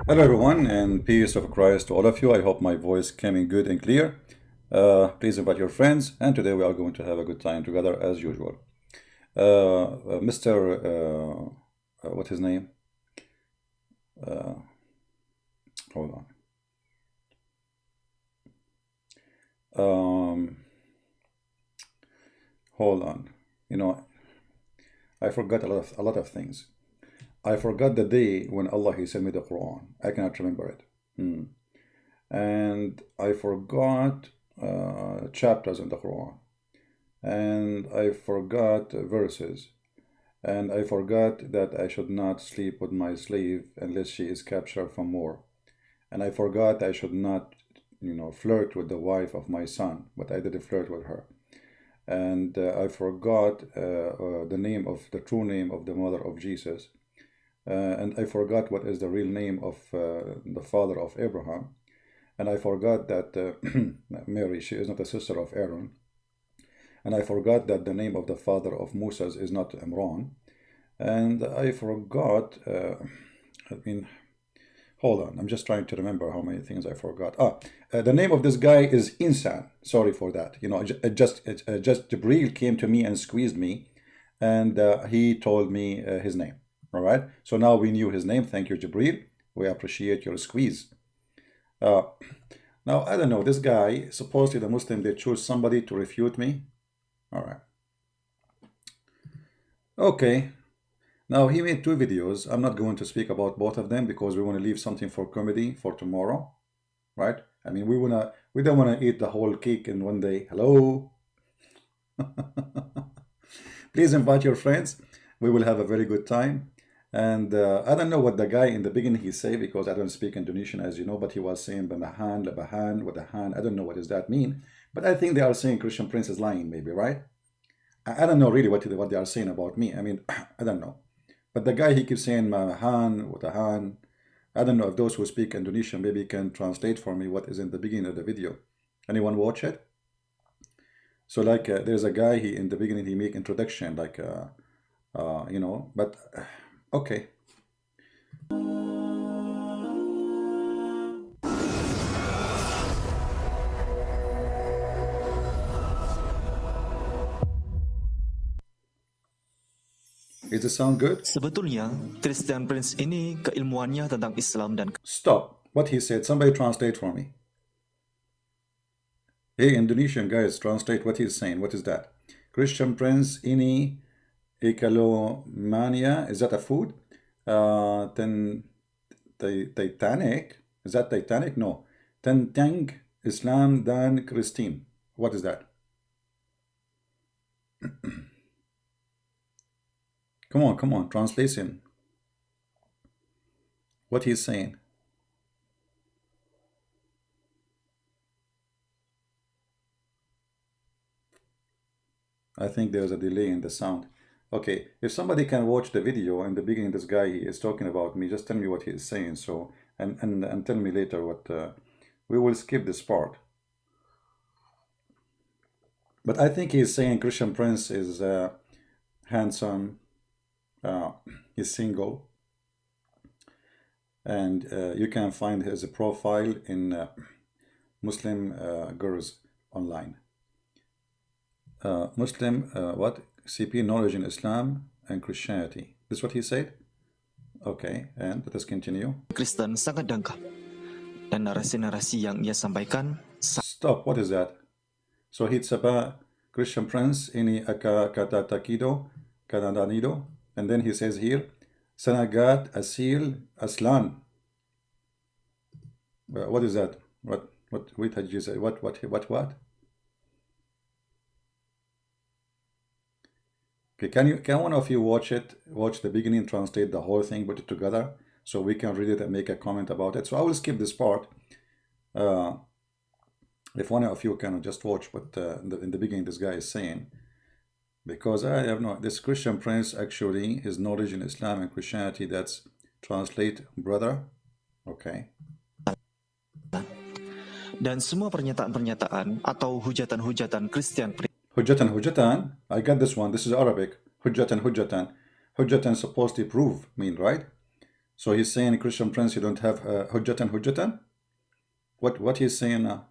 Hello everyone, and peace of Christ to all of you. I hope my voice came in good and clear. Please invite your friends, and today we are going to have a good time together as usual. Mr. What's his name? Hold on. Um, Hold on. You know, I forgot a lot of things. I forgot the day when Allah He sent me the Quran. I cannot remember it. And I forgot chapters in the Quran. And I forgot verses. And I forgot that I should not sleep with my slave unless she is captured from war. And I forgot I should not, flirt with the wife of my son, but I did flirt with her. And I forgot the true name of the mother of Jesus. And I forgot what is the real name of the father of Abraham. And I forgot that Mary, she is not a sister of Aaron. And I forgot that the name of the father of Moses is not Imran. And I forgot, hold on, I'm just trying to remember how many things I forgot. The name of this guy is Insan. Sorry for that. Just Jibril came to me and squeezed me, and he told me his name. All right. So now we knew his name. Thank you, Jibril. We appreciate your squeeze. Now, I don't know, this guy, supposedly the Muslim, they choose somebody to refute me. All right. Okay. Now, he made two videos. I'm not going to speak about both of them because we want to leave something for comedy for tomorrow, right? I mean, we don't want to eat the whole cake in one day. Hello? Please invite your friends. We will have a very good time. And I don't know what the guy in the beginning he said because I don't speak Indonesian, as you know, but he was saying bamahan, labahan, with the hand. I don't know what does that mean, but I think they are saying Christian Prince is lying, maybe, right? I don't know really what they are saying about me. I mean, I don't know. But the guy he keeps saying mamahan, with the hand. I don't know if those who speak Indonesian maybe can translate for me what is in the beginning of the video. Anyone watch it? So like there's a guy he in the beginning he make introduction like but okay. Is the sound good? Sebetulnya, Christian Prince ini keilmuannya tentang Islam dan Stop. What he said. Somebody translate for me. Hey, Indonesian guys, translate what he's saying. What is that? Christian Prince ini ekalomania. Is that a food? Then Titanic. Is that Titanic? No. Tentang Islam dan Christine. What is that? Come on, translation. What he's saying. I think there's a delay in the sound. Okay, if somebody can watch the video in the beginning, this guy is talking about me, just tell me what he is saying. So, and tell me later what, we will skip this part. But I think he's saying Christian Prince is handsome, he's single, and you can find his profile in Muslim girls online. Muslim, what? CP, knowledge in Islam and Christianity. This is what he said? Okay, and let us continue. Kristen sangat dangkal. Dan narasi-narasi yang ia sampaikan Stop, what is that? So it's about Christian Prince ini kata takido, kanadanido, and then he says here, Sanagat Asil Aslan. What is that? What did you say? What? Okay, can one of you watch the beginning, translate the whole thing, put it together, so we can read it and make a comment about it. So I will skip this part. If one of you can just watch what in the beginning this guy is saying, because I have no, this Christian Prince actually, his knowledge in Islam and Christianity, that's translate brother. Okay. dan semua pernyataan-pernyataan atau hujatan-hujatan Christian Prince Hujjatan. I got this one. This is Arabic. Hujjatan. Hujjatan supposed to prove, mean, right? So he's saying, Christian Prince, you don't have hujjatan hujjatan? What he's saying now?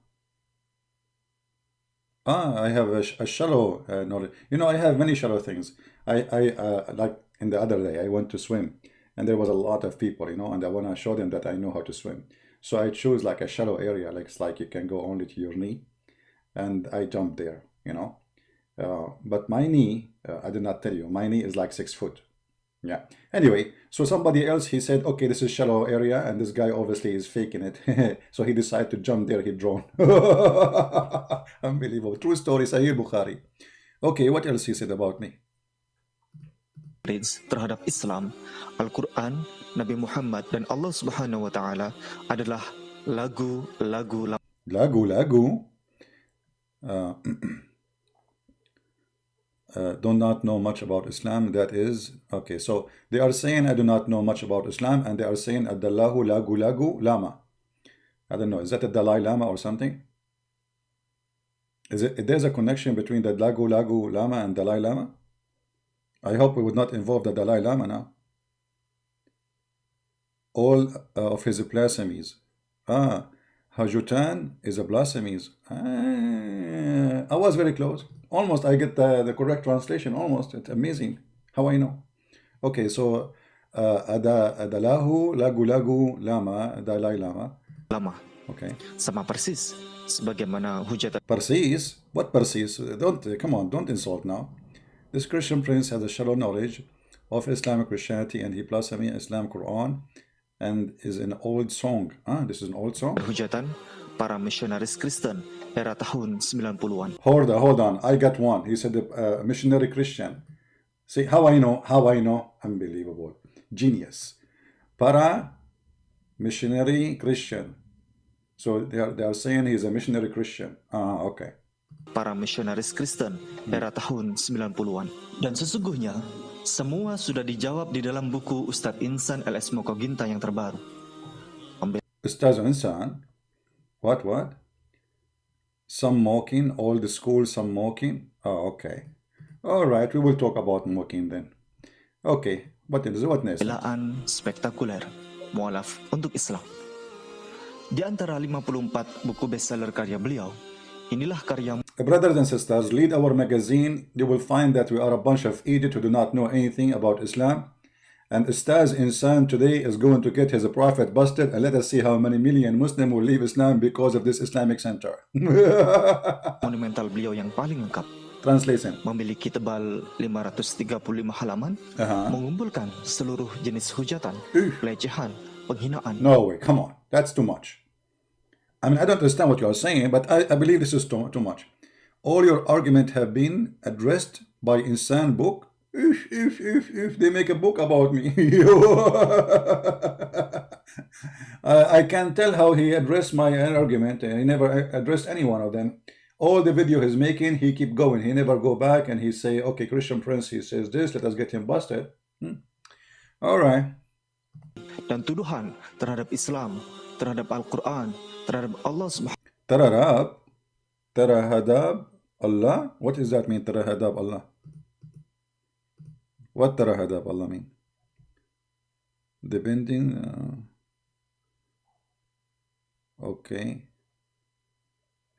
I have a shallow knowledge. You know, I have many shallow things. I like in the other day, I went to swim, and there was a lot of people, you know, and I want to show them that I know how to swim. So I choose like a shallow area, like it's like you can go only to your knee, and I jumped there, you know. But my knee, I did not tell you, my knee is like 6 foot. Yeah. Anyway, so somebody else, he said, okay, this is shallow area, and this guy obviously is faking it. So he decided to jump there, he drowned. Unbelievable. True story, Sahih Bukhari. Okay, what else he said about me? Terhadap Islam, Al-Quran, Nabi Muhammad, dan Allah Subhanahu wa Ta'ala adalah lagu-lagu. Lagu. Do not know much about Islam. That is okay. So they are saying I do not know much about Islam, and they are saying Adallahu lagu lama. I don't know. Is that a Dalai Lama or something? Is it? There's a connection between the lagu lama and Dalai Lama. I hope we would not involve the Dalai Lama now. All of his blasphemies. Hajutan is a blasphemies. I was very close. Almost I get the correct translation. Almost. It's amazing how I know. Okay, so Adalahu lagu lama, Dalai Lama. Lama. Okay. Sama persis sebagaimana hujatan. Persis? What persis? Come on, don't insult now. This Christian Prince has a shallow knowledge of Islamic Christianity, and he blasphemies Islam Quran, and is an old song. This is an old song. Hujatan para misionaris Kristen era tahun 90-an. Hold on. I got one. He said missionary Christian. See how I know? Unbelievable. Genius. Para missionary Christian. So they are saying he's a missionary Christian. Okay. Para misionaris Kristen era tahun 90-an. Dan sesungguhnya semua sudah dijawab di dalam buku Ustadz Insan LS Mokoginta yang terbaru. Ustadz Insan? What? Some mocking, old school, some mocking. Okay. All right, we will talk about mocking then. Okay, what next? Pembelaan spektakuler, mualaf untuk Islam. Di antara 54 buku bestseller karya beliau, inilah karya. Brothers and sisters, read our magazine. You will find that we are a bunch of idiots who do not know anything about Islam. And Ustaz Insan today is going to get his prophet busted, and let us see how many million Muslims will leave Islam because of this Islamic center. Monumental beliau yang paling lengkap. Translation. Memiliki tebal 535 halaman, mengumpulkan seluruh jenis hujatan, pelecehan, penghinaan. No way, come on, that's too much. I mean, I don't understand what you are saying, but I believe this is too much. All your arguments have been addressed by Insan book. If they make a book about me. I can tell how he addressed my argument, and he never addressed any one of them. All the video he's making, he keep going. He never go back and he say, okay, Christian Prince, he says this, let us get him busted. All right. Dan tuduhan terhadap Islam, terhadap Al-Quran, terhadap Allah Subhanahu. Terhadap Allah? What does that mean, terhadap Allah? What terhadap Allah mean? Depending. Okay.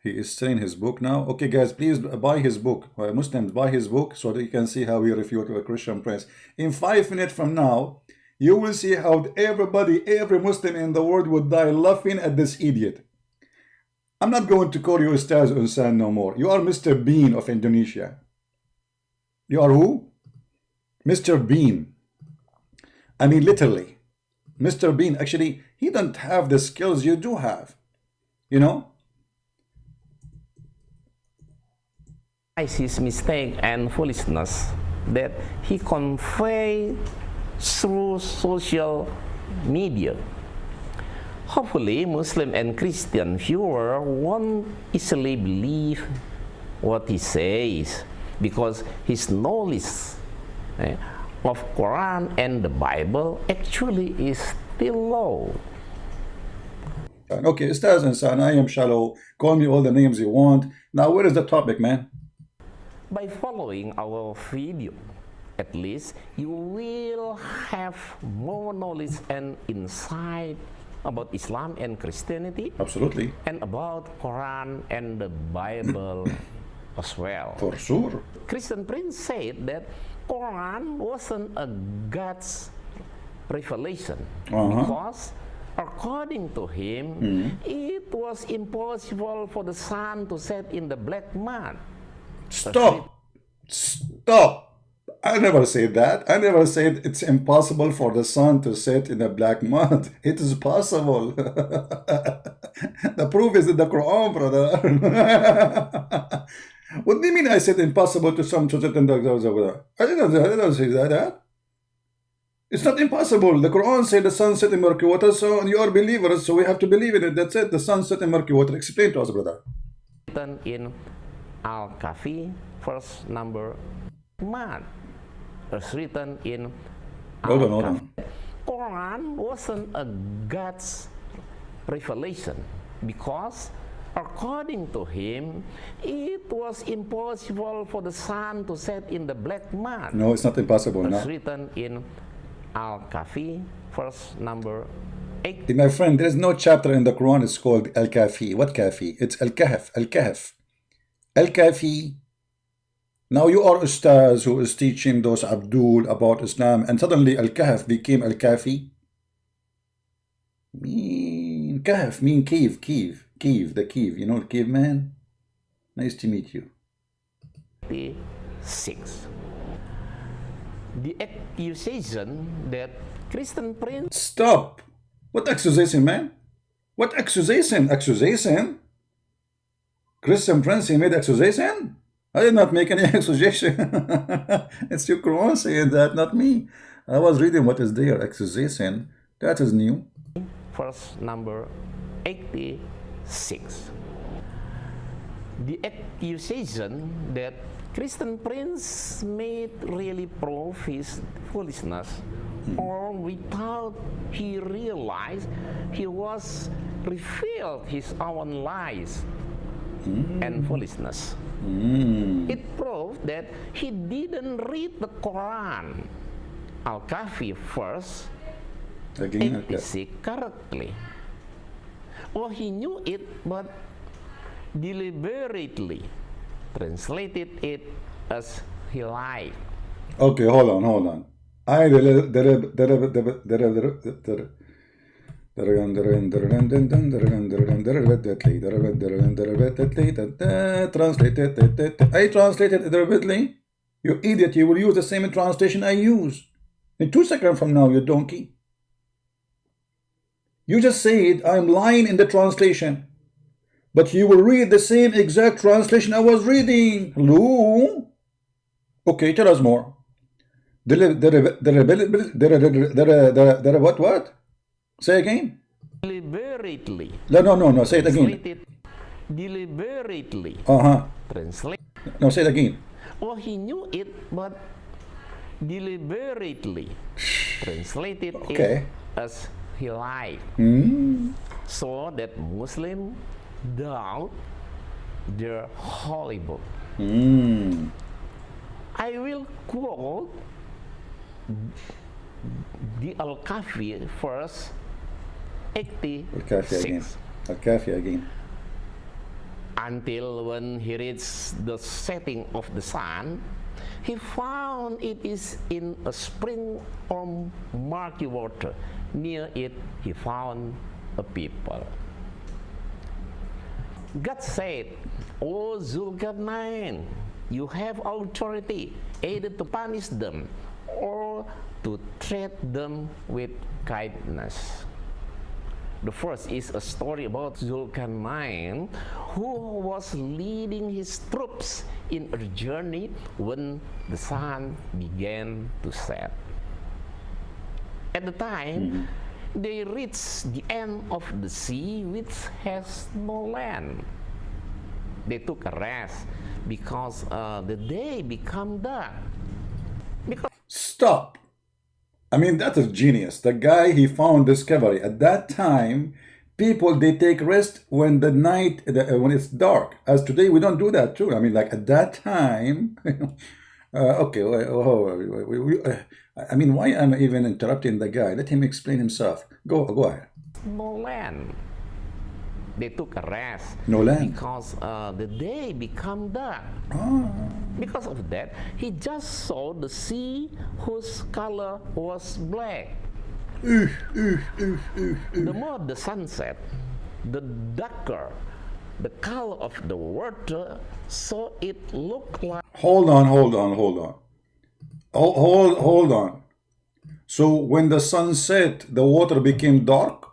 He is saying his book now. Okay, guys, please buy his book. Muslims, buy his book so that you can see how we refute a Christian Prince. In 5 minutes from now, you will see how every Muslim in the world would die laughing at this idiot. I'm not going to call you Ustaz Insan no more. You are Mr. Bean of Indonesia. You are who? Mr. Bean. I mean, literally. Mr. Bean, actually, he doesn't have the skills you do have. You know? His mistake and foolishness that he conveyed through social media. Hopefully, Muslim and Christian viewer won't easily believe what he says because his knowledge of Quran and the Bible actually is still low. Okay, Ustaz Insan, I am shallow. Call me all the names you want. Now, where is the topic, man? By following our video, at least you will have more knowledge and insight about Islam and Christianity, Absolutely. and about Quran and the Bible as well. For sure. Christian Prince said that Quran wasn't a God's revelation because according to him it was impossible for the sun to set in the black mud. Stop. Stop. I never said that. I never said it's impossible for the sun to set in the black mud. It is possible. The proof is in the Quran, brother. What do you mean I said impossible to sun to set in the I didn't say that. It's not impossible. The Quran said the sun set in murky water, so you are believers, so we have to believe in it. That's it. The sun set in murky water. Explain to us, brother. Written in Al-Kahfi, verse number 1. It's written in Hold on. Quran wasn't a God's revelation because according to him it was impossible for the sun to set in the black mud. No, it's not impossible. It's No. written in Al-Kahfi, verse number 8. My friend, there is no chapter in the Quran is called Al-Kafi. What Kafi? It's Al-Kahf. Al-Kahf. Al-Kafi. Now you are Ustaz who is teaching those Abdul about Islam, and suddenly Al-Kahf became Al-Kafi. Kahf mean cave, the cave. You know cave man? Nice to meet you. 6. The accusation that Christian Prince Stop. What accusation, man? What accusation? Accusation? Christian Prince, he made accusation? I did not make any accusation. It's your Quran saying that, not me. I was reading what is there. Accusation. That is new. verse number 86. The accusation that Christian Prince made really prove his foolishness, or without he realized he was revealed his own lies and foolishness. It proved that he didn't read the Quran, Al-Kahfi verse Again, 86 correctly. Or he knew it but deliberately translated it as he liked. okay, hold on. I translated deliberately. You idiot, you will use the same translation I use. In 2 seconds from now, you donkey. You just said I'm lying in the translation, but you will read the same exact translation I was reading. Hello? Okay, tell us more. What? Say again. Deliberately. No. Say it again. Translated deliberately. Translate. No, say it again. Oh, he knew it, but deliberately translated it Okay. as he liked, so that Muslims doubt their holy book. I will quote the Al-Kahfi verse 86. Al-Kafi again. Until when he reached the setting of the sun, he found it is in a spring or murky water. Near it, he found a people. God said, O Zulkarnain, you have authority either to punish them or to treat them with kindness. The first is a story about Zulkarnain, who was leading his troops in a journey when the sun began to set. At the time, they reached the end of the sea, which has no land. They took a rest because the day became dark. Stop. I mean, that is genius. The guy, he found discovery. At that time, people, they take rest when the night, when it's dark. As today, we don't do that too. I mean, like at that time, Okay, I mean, why am I even interrupting the guy? Let him explain himself. Go ahead. No land. They took a rest. No land. Because the day become dark. Because of that, he just saw the sea whose color was black. The more the sun set, the darker the color of the water, so it looked like... Hold on. So when the sun set, the water became dark?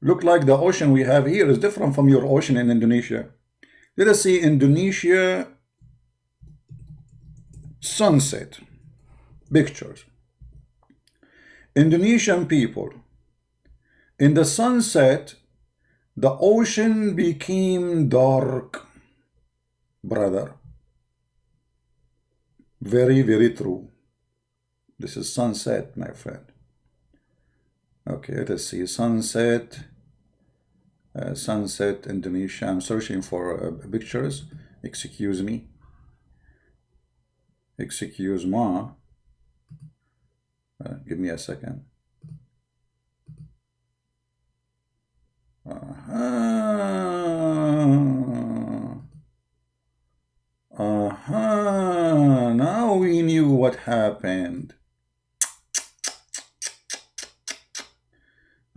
Look like the ocean we have here is different from your ocean in Indonesia. Let us see Indonesia sunset pictures. Indonesian people, in the sunset, the ocean became dark, brother. Very, very true. This is sunset, my friend. Okay, let us see. Sunset Indonesia. I'm searching for pictures. Excuse me. Excuse me. Give me a second. Now we knew what happened.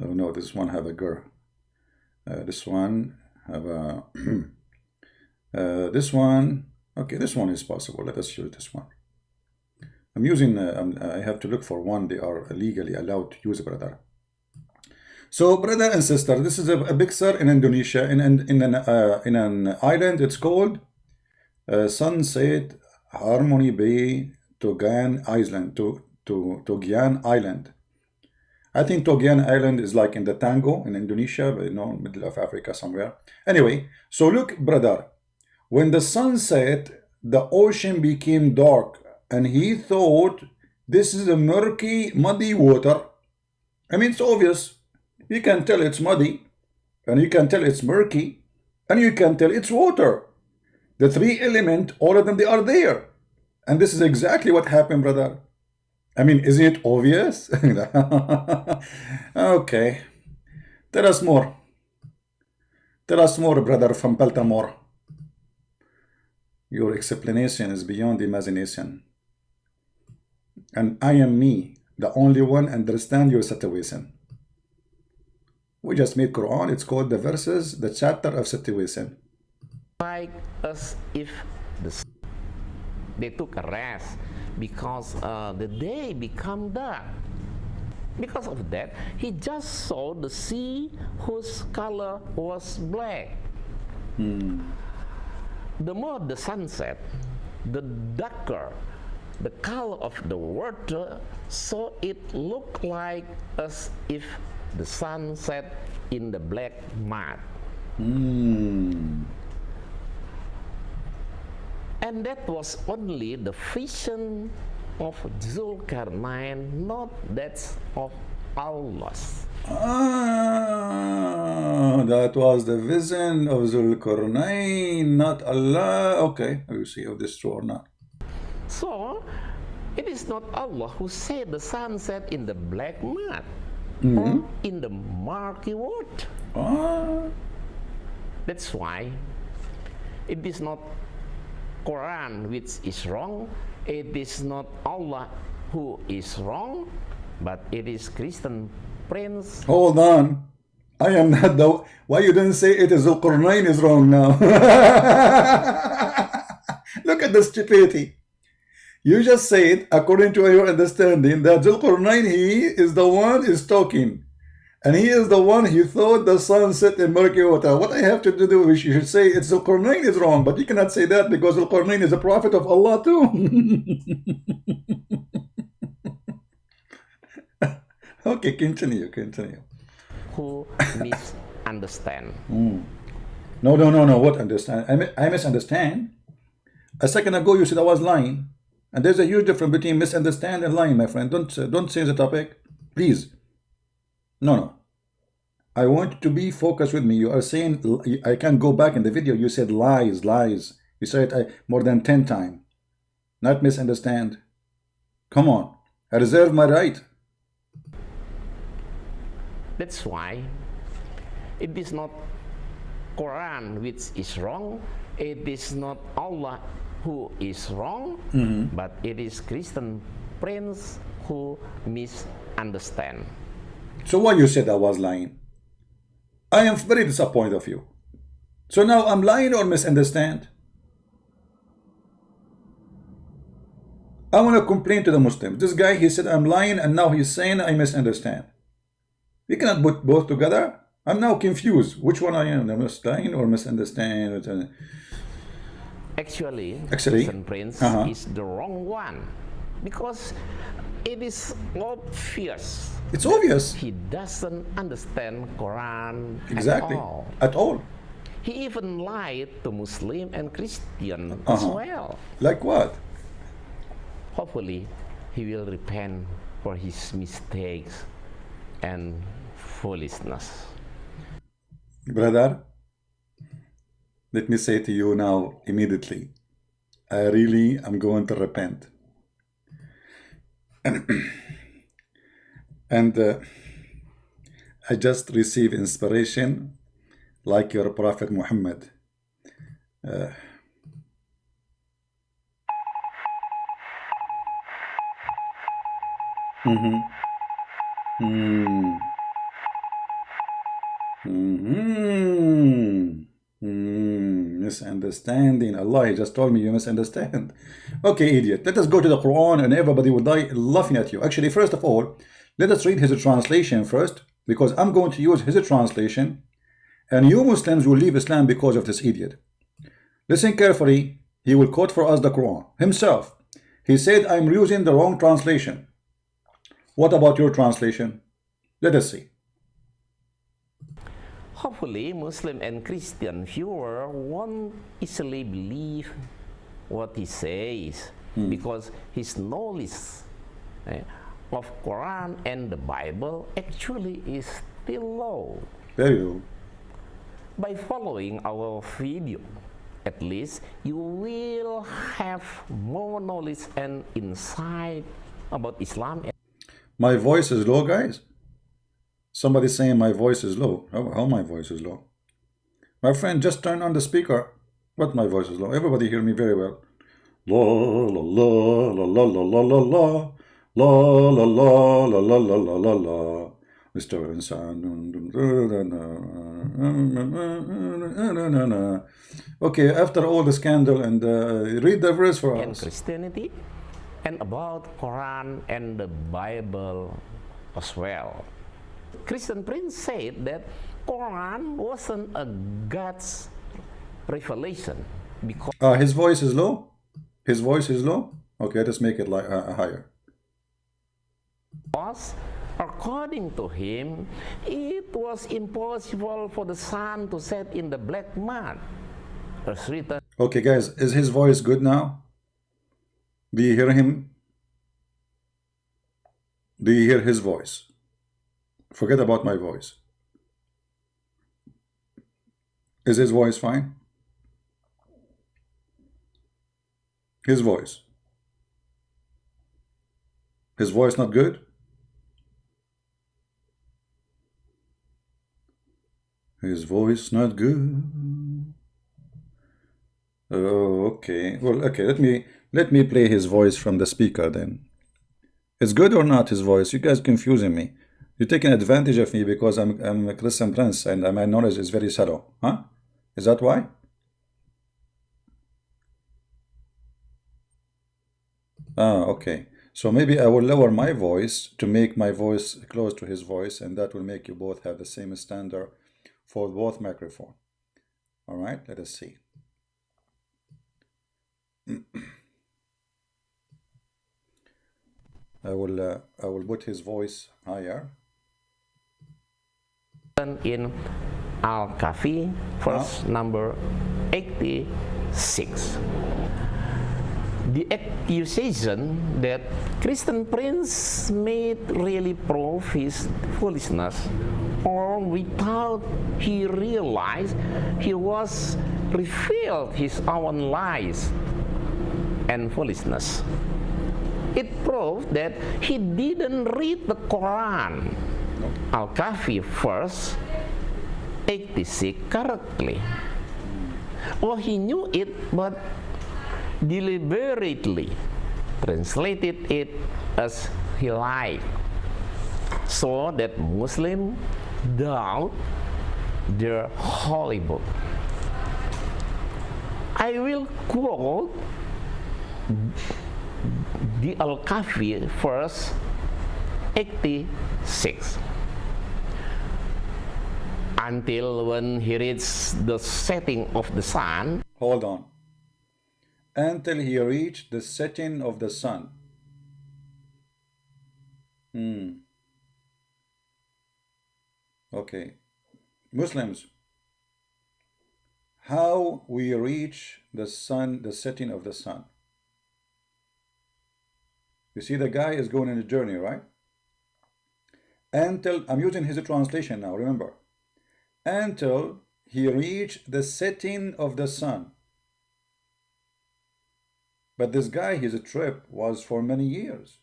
Oh no, this one have a girl. This one have a this one. Okay, this one is possible. Let us use this one. I'm using I have to look for one they are legally allowed to use, brother. So brother and sister, this is a picture in Indonesia in an island. It's called Sunset Harmony Bay, Togian Island. Togian Island. I think Togian Island is like in the Tango in Indonesia, but middle of Africa somewhere. Anyway, so look, brother, when the sun set, the ocean became dark, and he thought this is a murky, muddy water. I mean, it's obvious. You can tell it's muddy, and you can tell it's murky, and you can tell it's water. The three elements, all of them, they are there. And this is exactly what happened, brother. I mean, isn't it obvious? Okay. Tell us more. Tell us more, brother from Baltimore. Your explanation is beyond imagination. And I am me, the only one understand your situation. We just made Quran. It's called the verses, the chapter of situation. Like as if they took a rest because the day become dark. Because of that, he just saw the sea whose color was black. The more the sun set, the darker the color of the water, so it looked like as if the sun set in the black mud. And that was only the vision of Zulkarnain, not that of Allah. That was the vision of Zulkarnain, not Allah. Okay, we'll see if this is true or not. So, it is not Allah who said the sun set in the black mud or in the murky water. That's why it is not Quran which is wrong, it is not Allah who is wrong, but it is Christian Prince. Hold on. I am not the... Why you didn't say it is Zulkarnain is wrong now? Look at the stupidity. You just said, according to your understanding, that Zulkarnain, he is the one is talking. And he is the one he thought the sun set in murky water. What I have to do is you should say it's Zulkarnain is wrong, but you cannot say that because Zulkarnain is a prophet of Allah too. Okay, continue. Who misunderstand. No. What understand? I misunderstand. A second ago you said I was lying. And there's a huge difference between misunderstand and lying, my friend. Don't change the topic, please. No. I want to be focused with me. You are saying, I can go back in the video. You said lies. You said it more than 10 times. not misunderstand. Come on, I reserve my right. That's why it is not Quran which is wrong, it is not Allah who is wrong, but it is Christian Prince who misunderstand. So why you said I was lying? I am very disappointed of you. So now I'm lying or misunderstand? I want to complain to the Muslims. This guy, he said I'm lying, and now he's saying I misunderstand. We cannot put both together. I'm now confused. Which one I am? Am I lying or misunderstand? Actually, Actually, Christian Prince is the wrong one, because it is obvious It's obvious. he doesn't understand Quran Exactly. at all. At all. He even lied to Muslim and Christian as well. Like what? Hopefully, he will repent for his mistakes and foolishness. Brother, let me say to you now immediately, I really am going to repent. And I just received inspiration like your Prophet Muhammad. Misunderstanding. Allah, he just told me you misunderstand. Okay, idiot. Let us go to the Quran and everybody will die laughing at you. Actually, first of all, let us read his translation first, because I'm going to use his translation, and you Muslims will leave Islam because of this idiot. Listen carefully. He will quote for us the Quran himself. He said, I'm using the wrong translation. What about your translation? Let us see. Hopefully, Muslim and Christian viewer won't easily believe what he says, because his knowledge of Quran and the Bible actually is still low. Very low. By following our video, at least you will have more knowledge and insight about Islam. My voice is low, guys. Somebody's saying my voice is low. How my voice is low? My friend, just turn on the speaker. What my voice is low? Everybody hear me very well. La la la la la la la la la la la la la la la la la. Mr. Insan. Okay, after all the scandal, and read the verse for And us. Christianity, and about Quran and the Bible as well. Christian Prince said that Quran wasn't a God's revelation because His voice is low. His voice is low. Okay, let's make it like higher. according to him, it was impossible for the sun to set in the black mud. As written. Okay, guys, is his voice good now? Do you hear him? Do you hear his voice? Forget about my voice. Is his voice fine? His voice. His voice not good? His voice not good. Oh, okay. Well, okay, let me play his voice from the speaker then. It's good or not, his voice? You guys confusing me. You're taking advantage of me because I'm a Christian Prince and my knowledge is very shallow. Huh? Is that why? Okay. So maybe I will lower my voice to make my voice close to his voice, and that will make you both have the same standard for both microphones. All right, let us see. I will put his voice higher. In Al-Kahfi, verse number 86. The accusation that Christian Prince made really prove his foolishness, or without he realized he was revealed his own lies and foolishness. It proved that he didn't read the Quran, Al-Kahfi verse 86 correctly. Or he knew it but deliberately translated it as he liked, so that Muslims doubt their holy book. I will quote the Al-Kahfi verse 86. Until when he reached the setting of the sun. Hold on. Until he reached the setting of the sun. Okay. Muslims, how we reach the sun, the setting of the sun? You see, the guy is going on a journey, right? Until, I'm using his translation now, remember. Until he reached the setting of the sun. But this guy, his trip was for many years.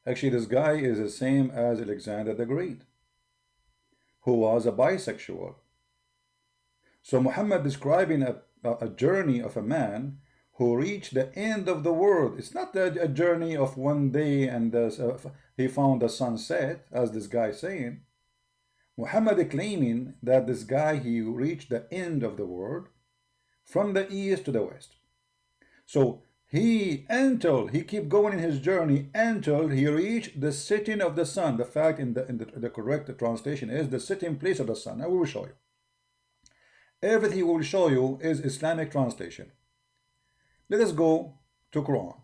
Actually, this guy is the same as Alexander the Great, who was a bisexual. So Muhammad describing a journey of a man who reached the end of the world. It's not a journey of one day and he found the sunset, as this guy saying. Muhammad claiming that this guy, he reached the end of the world from the east to the west. So until he keep going in his journey until he reached the setting of the sun. The fact in the correct translation is the setting place of the sun. Now we will show you. Everything we will show you is Islamic translation. Let us go to Quran.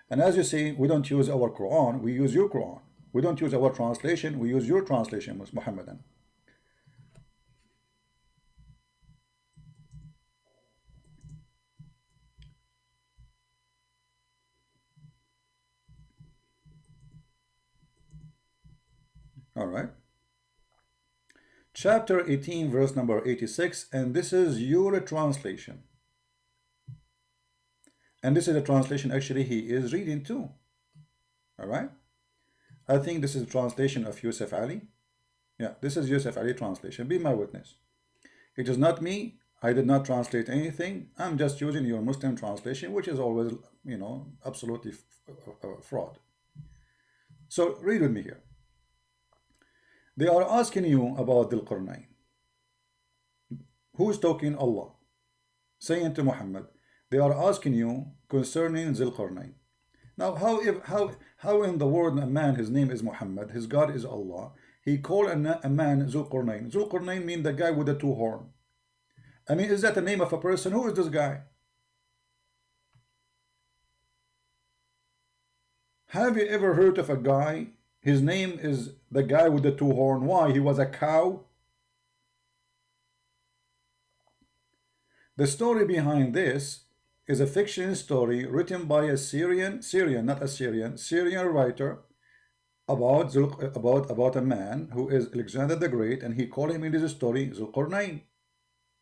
And as you see, we don't use our Quran, we use your Quran. We don't use our translation, we use your translation, Muhammadan. All right. Chapter 18, verse number 86, and this is your translation. And this is a translation actually he is reading too. All right. I think this is a translation of Yusuf Ali. Yeah, this is Yusuf Ali translation. Be my witness. It is not me. I did not translate anything. I'm just using your Muslim translation, which is always, you know, absolutely fraud. So read with me here. They are asking you about Dhul Qarnayn. Who is talking? Allah. Saying to Muhammad, they are asking you concerning Dhul Qarnayn. Now, how in the world a man, his name is Muhammad, his God is Allah, he called a man Dhul Qarnayn. Dhul Qarnayn means the guy with the two horns. I mean, is that the name of a person? Who is this guy? Have you ever heard of a guy? His name is the guy with the two horns. Why? He was a cow? The story behind this is a fiction story written by a Syrian writer about a man who is Alexander the Great, and he called him in this story Dhul Qarnayn,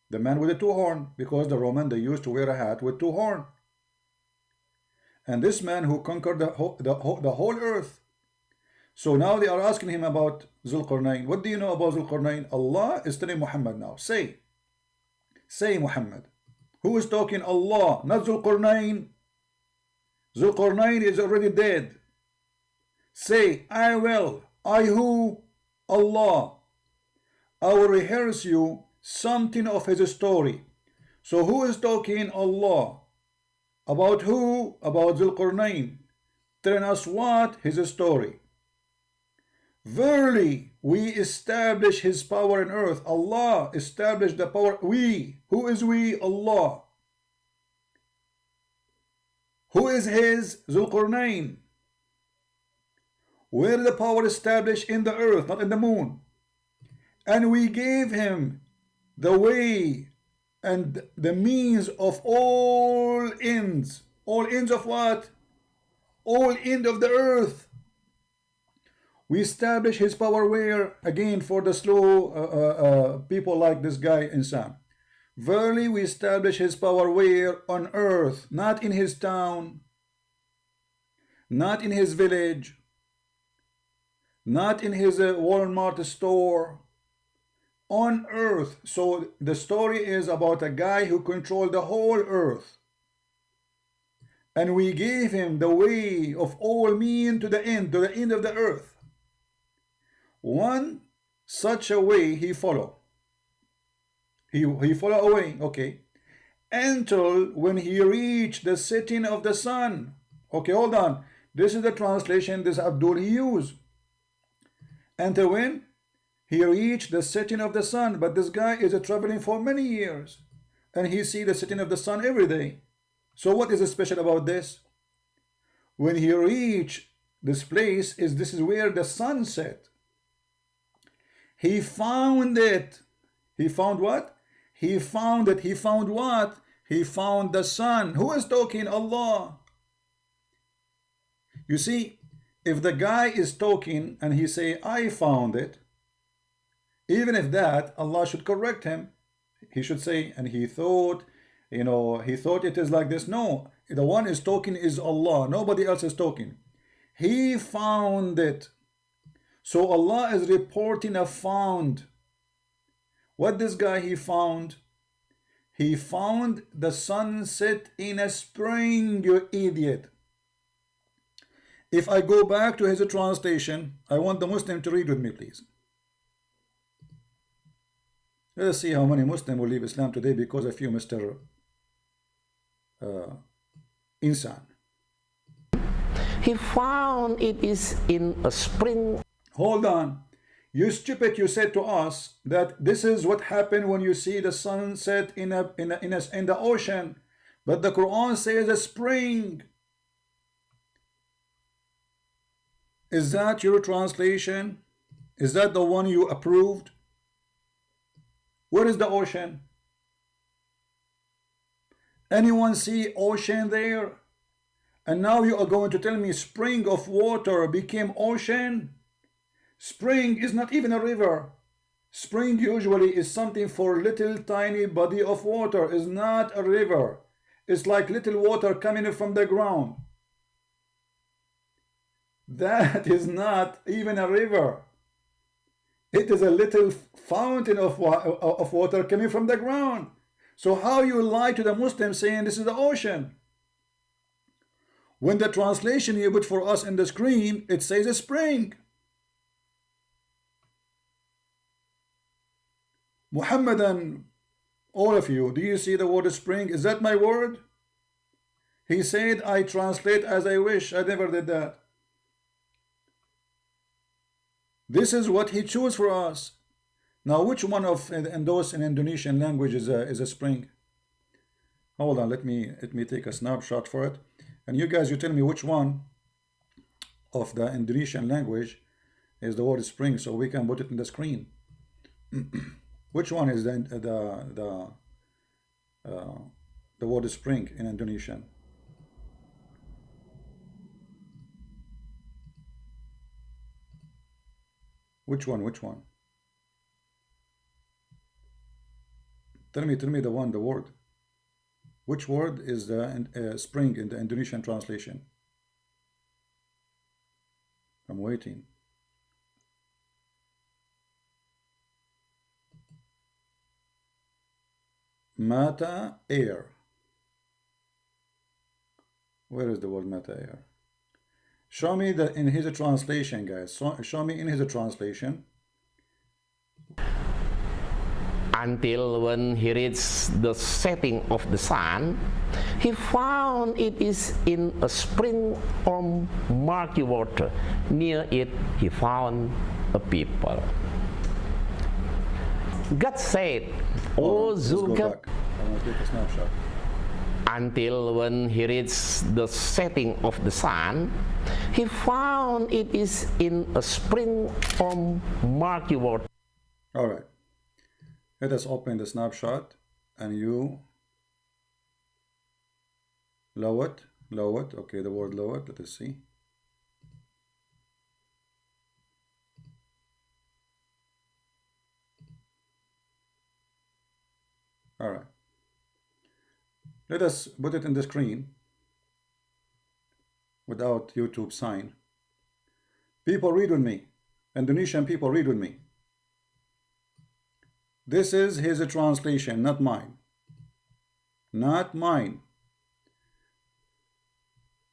the man with the two horns, because the Roman, they used to wear a hat with two horns. And this man who conquered the whole earth. So now they are asking him about Dhul Qarnayn. What do you know about Dhul Qarnayn? Allah is telling Muhammad now. Say Muhammad. Who is talking? Allah, not Dhul Qarnayn. Dhul Qarnayn is already dead. Say, I will. I who? Allah. I will rehearse you something of his story. So who is talking? Allah. About who? About Dhul Qarnayn. Telling us what? His story. Verily, we establish his power in earth. Allah established the power. We. Who is we? Allah. Who is his? Dhul Qarnayn. Where the power established? In the earth, not in the moon. And we gave him the way and the means of all ends. All ends of what? All end of the earth. We establish his power where? Again, for the slow people like this guy Insan. Verily we establish his power where? On earth, not in his town, not in his village, not in his Walmart store, on earth. So the story is about a guy who controlled the whole earth. And we gave him the way of all men to the end of the earth. One such a way he follow. He follow away, okay, until when he reached the setting of the sun. Okay, hold on. This is the translation this Abdul he used. Until when? He reached the setting of the sun. But this guy is traveling for many years, and he see the setting of the sun every day. So what is special about this? When he reached this place, this is where the sun set. He found it. He found what? He found it. He found what? He found the sun. Who is talking? Allah. You see, if the guy is talking and he say, I found it, even if that, Allah should correct him. He should say, and he thought, he thought it is like this. No, the one is talking is Allah. Nobody else is talking. He found it. So Allah is reporting a found. What this guy he found? He found the sunset in a spring, you idiot. If I go back to his translation, I want the Muslim to read with me, please. Let us see how many Muslims will leave Islam today because of you, Mr. Insan. He found it is in a spring. Hold on. You stupid, you said to us that this is what happened when you see the sunset in the ocean. But the Quran says a spring. Is that your translation? Is that the one you approved? Where is the ocean? Anyone see ocean there? And now you are going to tell me spring of water became ocean? Spring is not even a river. Spring usually is something for little tiny body of water. Is not a river. It's like little water coming from the ground. That is not even a river. It is a little fountain of water coming from the ground. So how you lie to the Muslims saying this is the ocean? When the translation you put for us in the screen, it says a spring. Muhammad and all of you, do you see the word spring? Is that my word? He said, I translate as I wish. I never did that. This is what he chose for us. Now, which one of those in Indonesian language is a spring? Hold on, let me take a snapshot for it. And you guys, you tell me which one of the Indonesian language is the word spring, so we can put it in the screen. Which one is the word spring in Indonesian? Which one? Which one? Tell me the word. Which word is the spring in the Indonesian translation? I'm waiting. Mata air. Where is the word mata air? Show me in his translation, guys. Show me in his translation. Until when he reached the setting of the sun, he found it is in a spring of murky water. Near it, he found a people. God said, O Zulkarnain, I want to take a snapshot. Until when he reached the setting of the sun, he found it is in a spring of murky water. All right. Let us open the snapshot and you lower it. Okay, the word lower. Let us see. All right. Let us put it in the screen without YouTube sign. People read with me. Indonesian people read with me. This is his translation, not mine. Not mine.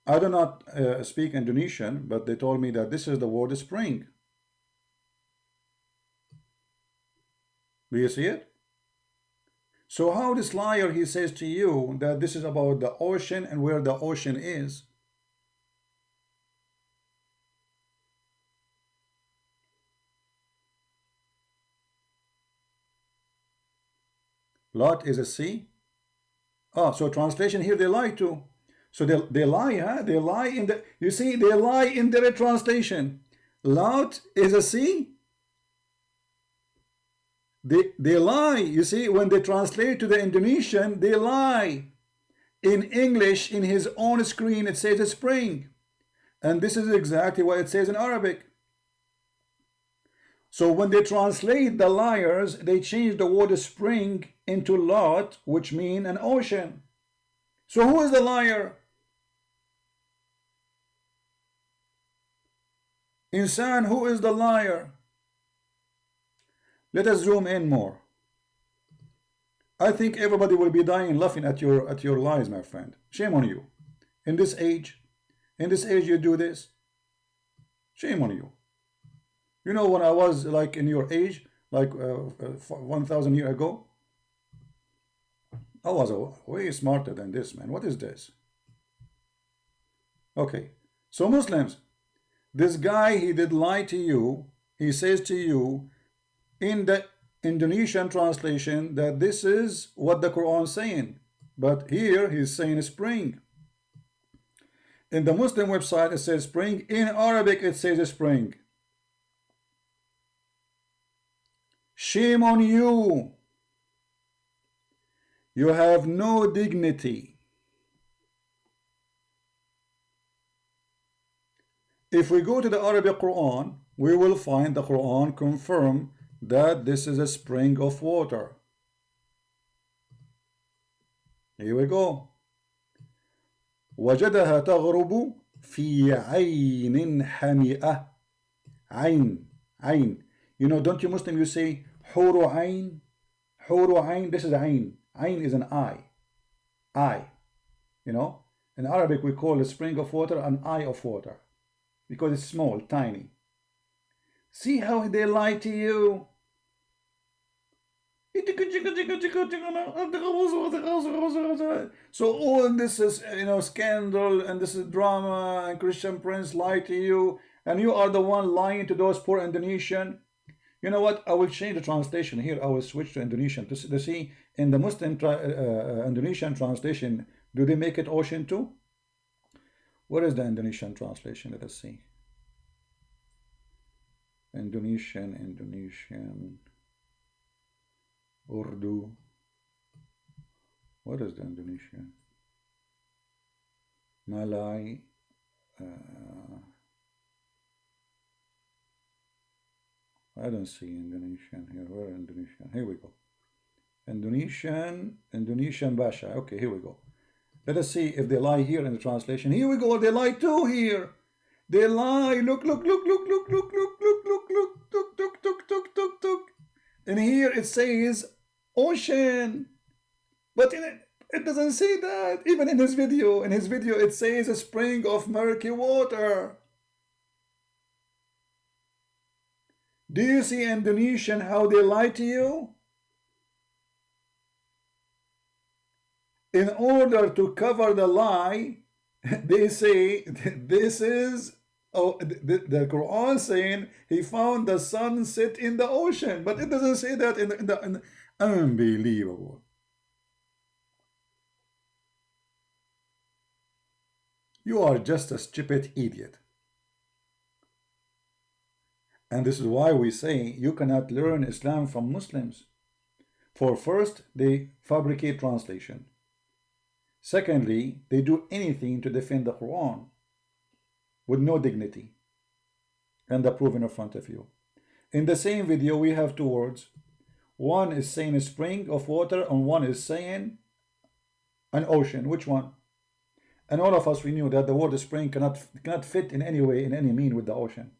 I do not speak Indonesian, but they told me that this is the word spring. Do you see it? So how this liar, he says to you that this is about the ocean and where the ocean is. Lot is a sea. Ah, so translation here, they lie too. So they lie, huh? They lie in the, you see, they lie in their translation. Lot is a sea. They lie, you see, when they translate to the Indonesian, they lie. In English, in his own screen, it says a spring. And this is exactly what it says in Arabic. So when they translate, the liars, they change the word spring into lot, which mean an ocean. So who is the liar? Insan, who is the liar? Let us zoom in more. I think everybody will be dying laughing at your lies, my friend. Shame on you. In this age you do this. Shame on you. You know, when I was like in your age, like 1,000 years ago, I was way smarter than this, man. What is this? Okay, so Muslims, this guy, he did lie to you. He says to you in the Indonesian translation that this is what the Quran is saying, but here he's saying spring. In the Muslim website it says spring. In Arabic it says spring. Shame on you. You have no dignity. If we go to the Arabic Quran, we will find the Quran confirm that this is a spring of water. Here we go. وجدها تغرب في عين حمئة. عين. You know, don't you Muslim, you say حور عين. حور عين. This is عين. عين is an eye. Eye. You know, in Arabic we call a spring of water an eye of water because it's small, tiny. See how they lie to you. So all this is, you know, scandal, and this is drama, and Christian Prince lie to you, and you are the one lying to those poor Indonesian. You know what? I will change the translation here. I will switch to Indonesian to see in the Muslim Indonesian translation. Do they make it ocean too? What is the Indonesian translation? Let us see. Indonesian, Urdu. What is the Indonesian? Malay. I don't see Indonesian here. Where is Indonesian? Here we go. Indonesian Basha. Okay, here we go. Let us see if they lie here in the translation. Here we go. They lie too here. They lie. Look. And here it says ocean. But it doesn't say that. Even in his video. In his video it says a spring of murky water. Do you see Indonesian how they lie to you? In order to cover the lie, they say this is the Quran saying he found the sun set in the ocean, but it doesn't say that in the unbelievable. You are just a stupid idiot. And this is why we say you cannot learn Islam from Muslims. For first, they fabricate translation. Secondly, they do anything to defend the Quran with no dignity. And the proof in front of you. In the same video, we have two words. One is saying a spring of water, and one is saying an ocean. Which one? And all of us, we knew that the word spring cannot fit in any way, in any mean with the ocean.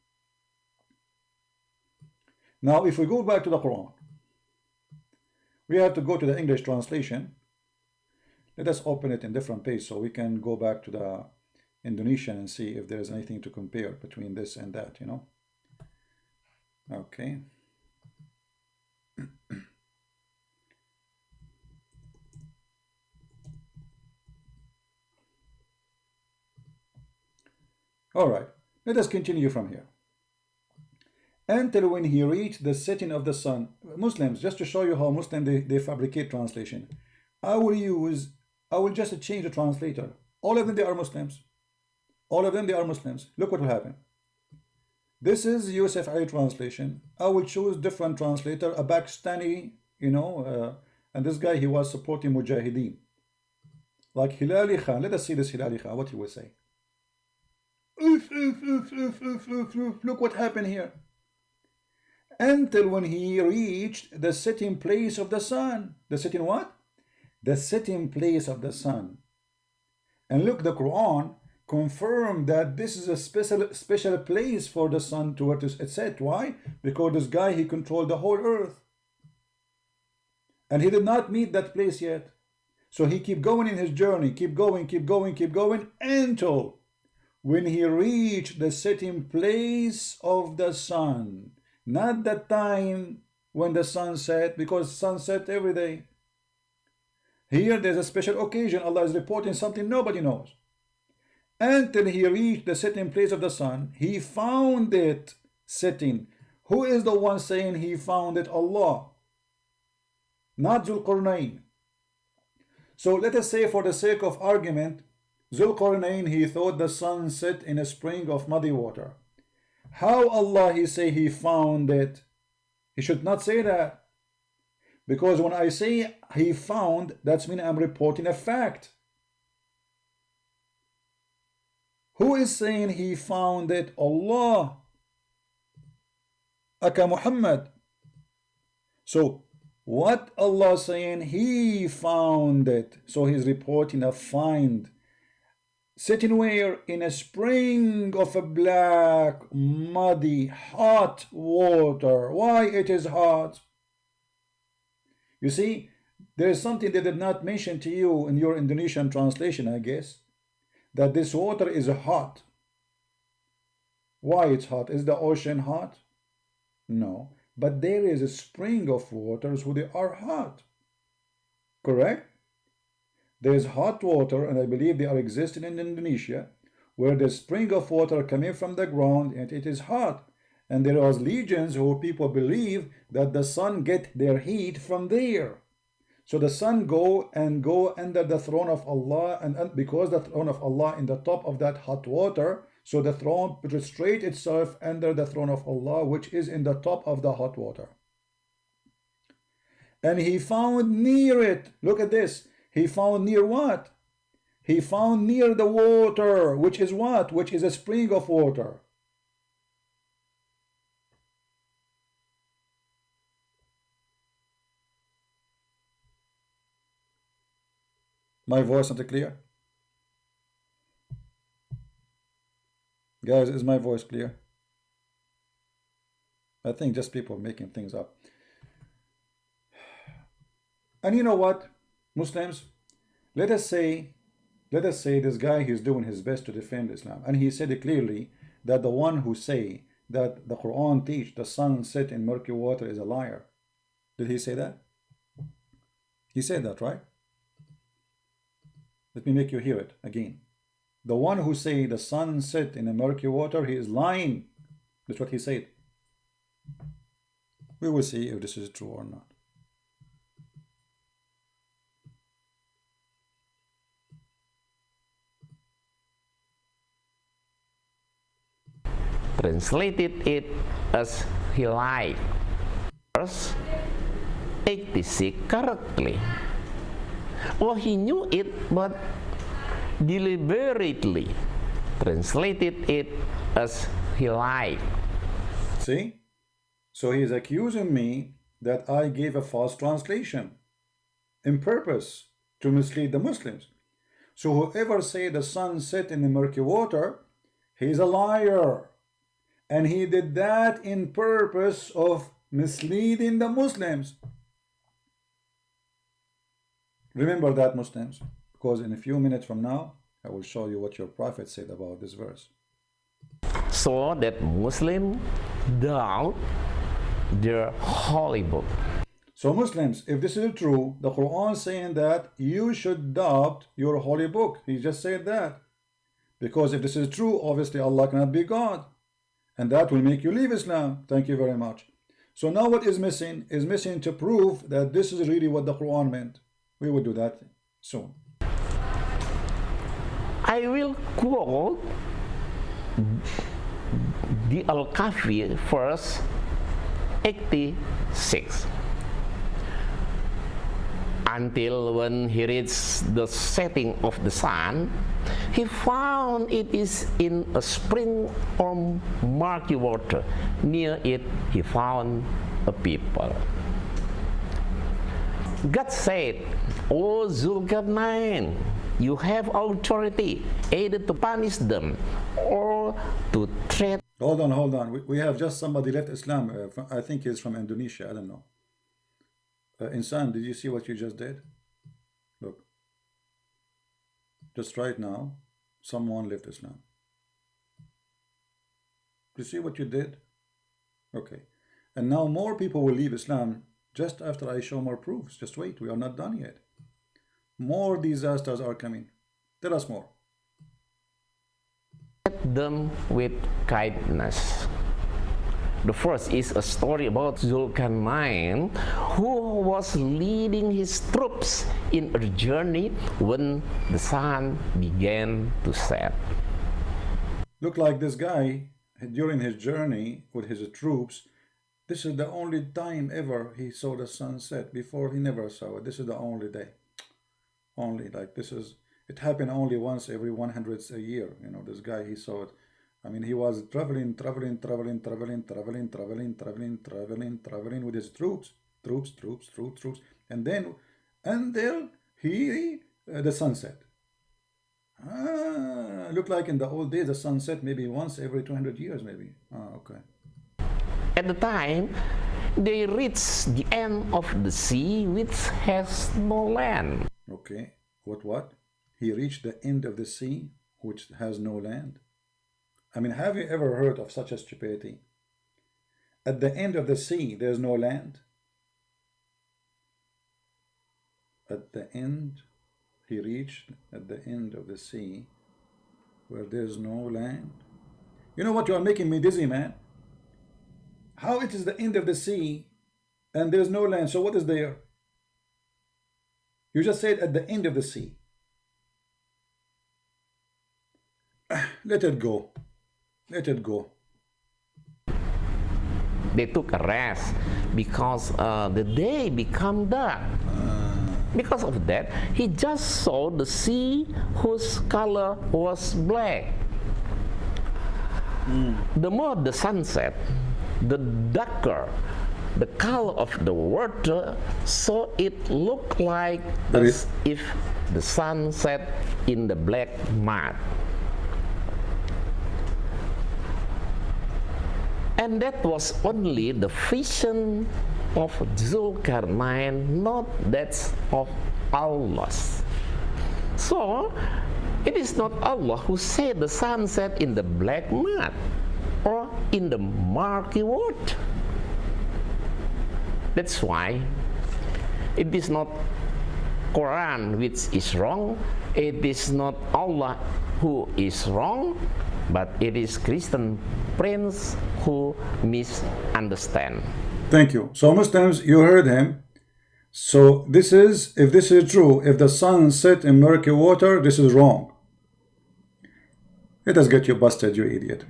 Now, if we go back to the Quran, we have to go to the English translation. Let us open it in different page so we can go back to the Indonesian and see if there is anything to compare between this and that, you know. Okay. All right, let us continue from here. Until when he reached the setting of the sun. Muslims, just to show you how Muslim they fabricate translation, I will just change the translator. All of them, they are Muslims. All of them, they are Muslims. Look what will happen. This is Yusuf Ali translation. I will choose different translator, a Pakistani, you know, and this guy, he was supporting Mujahideen. Like Hilali Khan. Let us see this Hilali Khan, what he will say. Look what happened here. Until when he reached the setting place of the sun. The setting what? The setting place of the sun. And look, the Quran confirmed that this is a special place for the sun to set. Why? Because this guy, he controlled the whole earth. And he did not meet that place yet. So he keep going in his journey, keep going, until when he reached the setting place of the sun. Not the time when the sun set, because sun set every day. Here there's a special occasion. Allah is reporting something nobody knows. Until he reached the setting place of the sun, he found it setting. Who is the one saying he found it? Allah. Not Zulqarnain. So let us say, for the sake of argument, Zulqarnain, he thought the sun set in a spring of muddy water. How Allah he say he found it? He should not say that. Because when I say he found, that's mean I'm reporting a fact. Who is saying he found it? Allah. Aka Muhammad. So what Allah saying? He found it. So he's reporting a find. Sitting where? In a spring of a black, muddy, hot water. Why it is hot? You see, there is something they did not mention to you in your Indonesian translation, I guess, that this water is hot. Why it's hot? Is the ocean hot? No, but there is a spring of waters who they are hot. Correct? There is hot water, and I believe they are existing in Indonesia, where the spring of water coming from the ground, and it is hot. And there was legions who people believe that the sun get their heat from there. So the sun go under the throne of Allah, and because the throne of Allah in the top of that hot water, so the throne prostrate itself under the throne of Allah, which is in the top of the hot water. And he found near it, look at this, he found near what? He found near the water, which is what? Which is a spring of water. My voice not clear? Guys, is my voice clear? I think just people making things up. And you know what, Muslims? Let us say this guy, he's doing his best to defend Islam. And he said it clearly that the one who say that the Quran teach the sun set in murky water is a liar. Did he say that? He said that, right? Let me make you hear it again. The one who say the sun set in a murky water, he is lying. That's what he said. We will see if this is true or not. Translated it as he lied. Verse 86 correctly. Oh, he knew it, but deliberately translated it as he lied. See? So he is accusing me that I gave a false translation in purpose to mislead the Muslims. So whoever say the sun set in the murky water, he's a liar. And he did that in purpose of misleading the Muslims. Remember that, Muslims, because in a few minutes from now, I will show you what your prophet said about this verse. So that Muslims doubt their holy book. So Muslims, if this is true, the Quran is saying that you should doubt your holy book. He just said that. Because if this is true, obviously Allah cannot be God. And that will make you leave Islam. Thank you very much. So now what is missing? Is missing to prove that this is really what the Quran meant. We will do that soon. I will quote the Al-Kahfi verse 86. Until when he reached the setting of the sun, he found it is in a spring or murky water. Near it he found a people. God said, O Zulkarnain, you have authority either to punish them or to treat. Hold on. We have just somebody left Islam. I think he's from Indonesia. I don't know. Insan, did you see what you just did? Look. Just right now, someone left Islam. Do you see what you did? Okay. And now more people will leave Islam just after I show more proofs. Just wait, we are not done yet. More disasters are coming. Tell us more. Them with kindness. The first is a story about Zulkarnain, who was leading his troops in a journey when the sun began to set. Look like this guy, during his journey with his troops, this is the only time ever he saw the sunset. Before he never saw it. This is the only day. Only, like this is, it happened only once every 100 a year. You know, this guy, he saw it. I mean, he was traveling with his troops, and then until the sunset. Looked like in the old days the sunset maybe once every 200 years, maybe. Okay. At the time, they reached the end of the sea, which has no land. Okay. What? He reached the end of the sea, which has no land. I mean, have you ever heard of such a stupidity? At the end of the sea, there's no land. At the end, he reached at the end of the sea, where there's no land. You know what? You are making me dizzy, man. How it is the end of the sea, and there's no land. So what is there? You just said at the end of the sea. Let it go. Let it go. They took a rest because the day became dark. Because of that, he just saw the sea whose color was black. The more the sun set, the darker the color of the water, so it looked like as if the sun set in the black mud. And that was only the vision of Zulkarnain, not that of Allah. So, it is not Allah who said the sun set in the black mud or in the murky water. That's why it is not Quran which is wrong, it is not Allah who is wrong, but it is Christian prince who misunderstand. Thank you. So Muslims, you heard him. So this is, if this is true, if the sun set in murky water, this is wrong. Let us get you busted, you idiot.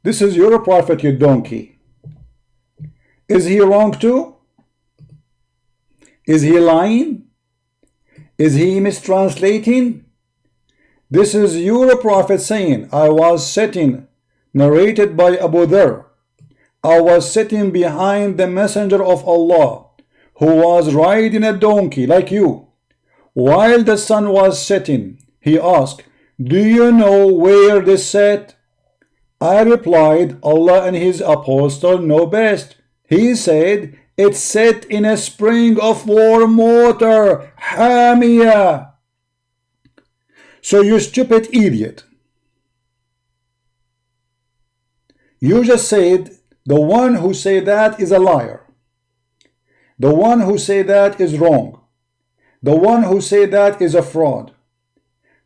This is your prophet, you donkey. Is he wrong too? Is he lying? Is he mistranslating? This is your prophet saying, I was sitting, narrated by Abu Dharr, I was sitting behind the messenger of Allah, who was riding a donkey like you. While the sun was setting, he asked, do you know where this set? I replied, Allah and his apostle know best. He said, it's set in a spring of warm water, Hamia. So you stupid idiot. You just said the one who say that is a liar. The one who say that is wrong. The one who say that is a fraud.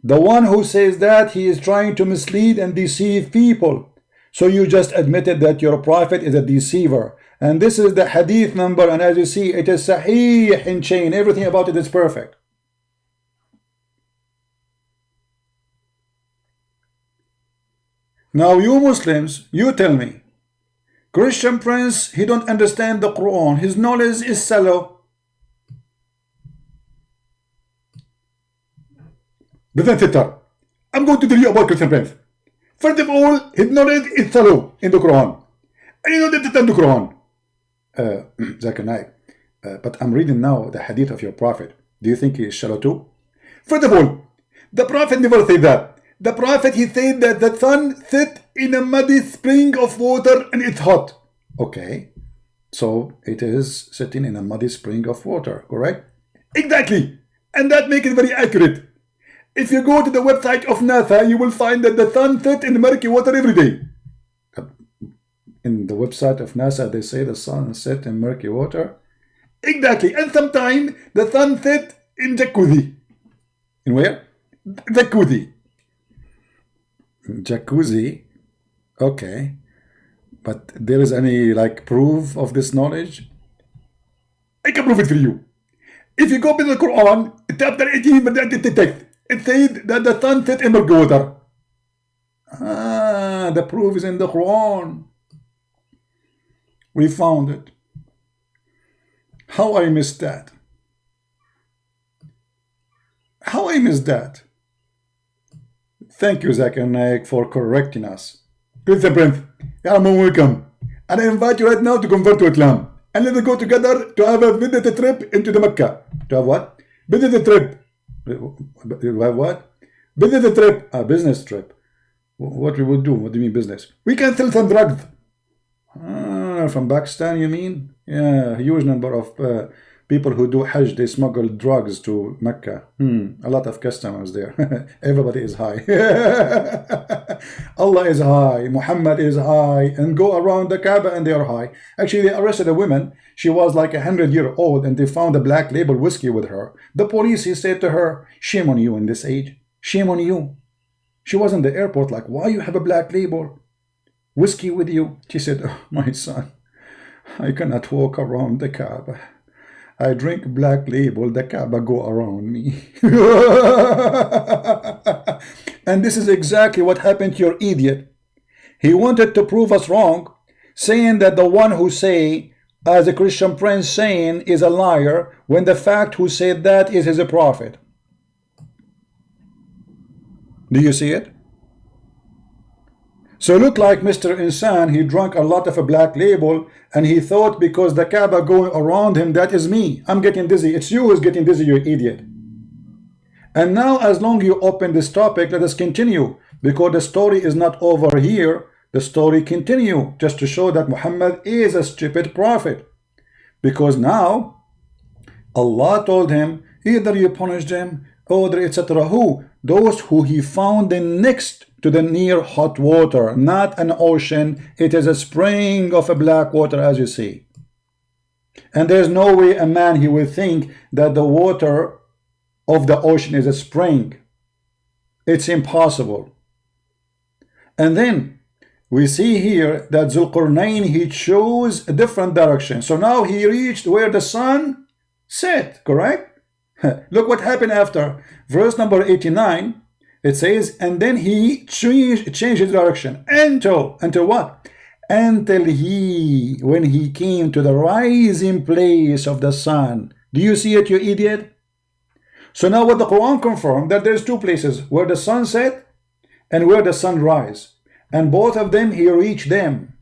The one who says that he is trying to mislead and deceive people. So you just admitted that your prophet is a deceiver. And this is the hadith number, and as you see, it is sahih in chain. Everything about it is perfect. Now you Muslims, you tell me, Christian Prince, he don't understand the Quran. His knowledge is shallow. I'm going to tell you about Christian Prince. First of all, his knowledge is shallow in the Quran. And you don't understand the Quran. Zakir Naik, but I'm reading now the hadith of your prophet. Do you think he is shallow too? First of all, the prophet never said that. The prophet, he said that the sun set in a muddy spring of water and it's hot. Okay, so it is sitting in a muddy spring of water, correct? Exactly, and that makes it very accurate. If you go to the website of NASA, you will find that the sun sets in murky water every day. In the website of NASA, they say the sun set in murky water. Exactly, and sometimes the sun set in jacuzzi. In where? Jacuzzi. Jacuzzi. Okay, but there is any like proof of this knowledge? I can prove it for you. If you go to the Quran, chapter 18, the text, it says that the sun set in murky water. Ah, the proof is in the Quran. We found it. How I missed that? How I missed that? Thank you, Zakir Naik, for correcting us. Christian Prince, you are most welcome. And I invite you right now to convert to Islam. And let us go together to have a visit trip into the Mecca. To have what? Visit trip. You have what? Visit trip. A business trip. What we would do? What do you mean business? We can sell some drugs. From Pakistan, you mean? Yeah, a huge number of people who do Hajj, they smuggle drugs to Mecca. A lot of customers there. Everybody is high. Allah is high, Muhammad is high, and go around the Kaaba and they are high. Actually, they arrested a woman. She was like 100-year-old and they found a black label whiskey with her. The police, he said to her, shame on you in this age. Shame on you. She was in the airport like, why you have a black label whiskey with you? She said, oh, my son, I cannot walk around the Kaaba. I drink black label, the Kaaba go around me. And this is exactly what happened to your idiot. He wanted to prove us wrong, saying that the one who say, as a Christian Prince saying, is a liar, when the fact who said that is his prophet. Do you see it? So look like Mr. Insan, he drank a lot of a black label and he thought because the Kaaba going around him, that is me. I'm getting dizzy. It's you who's getting dizzy, you idiot. And now as long you open this topic, let us continue, because the story is not over here. The story continue just to show that Muhammad is a stupid prophet. Because now Allah told him, either you punish them or etc. Who? Those who he found next to the near hot water, not an ocean. It is a spring of a black water, as you see. And there's no way a man he will think that the water of the ocean is a spring. It's impossible. And then we see here that Zulqarnain, he chose a different direction. So now he reached where the sun set, correct? Look what happened after verse number 89. It says, and then he changed his direction until what? Until when he came to the rising place of the sun. Do you see it, you idiot? So now what the Quran confirmed, that there's two places, where the sun set and where the sun rise. And both of them, he reached them.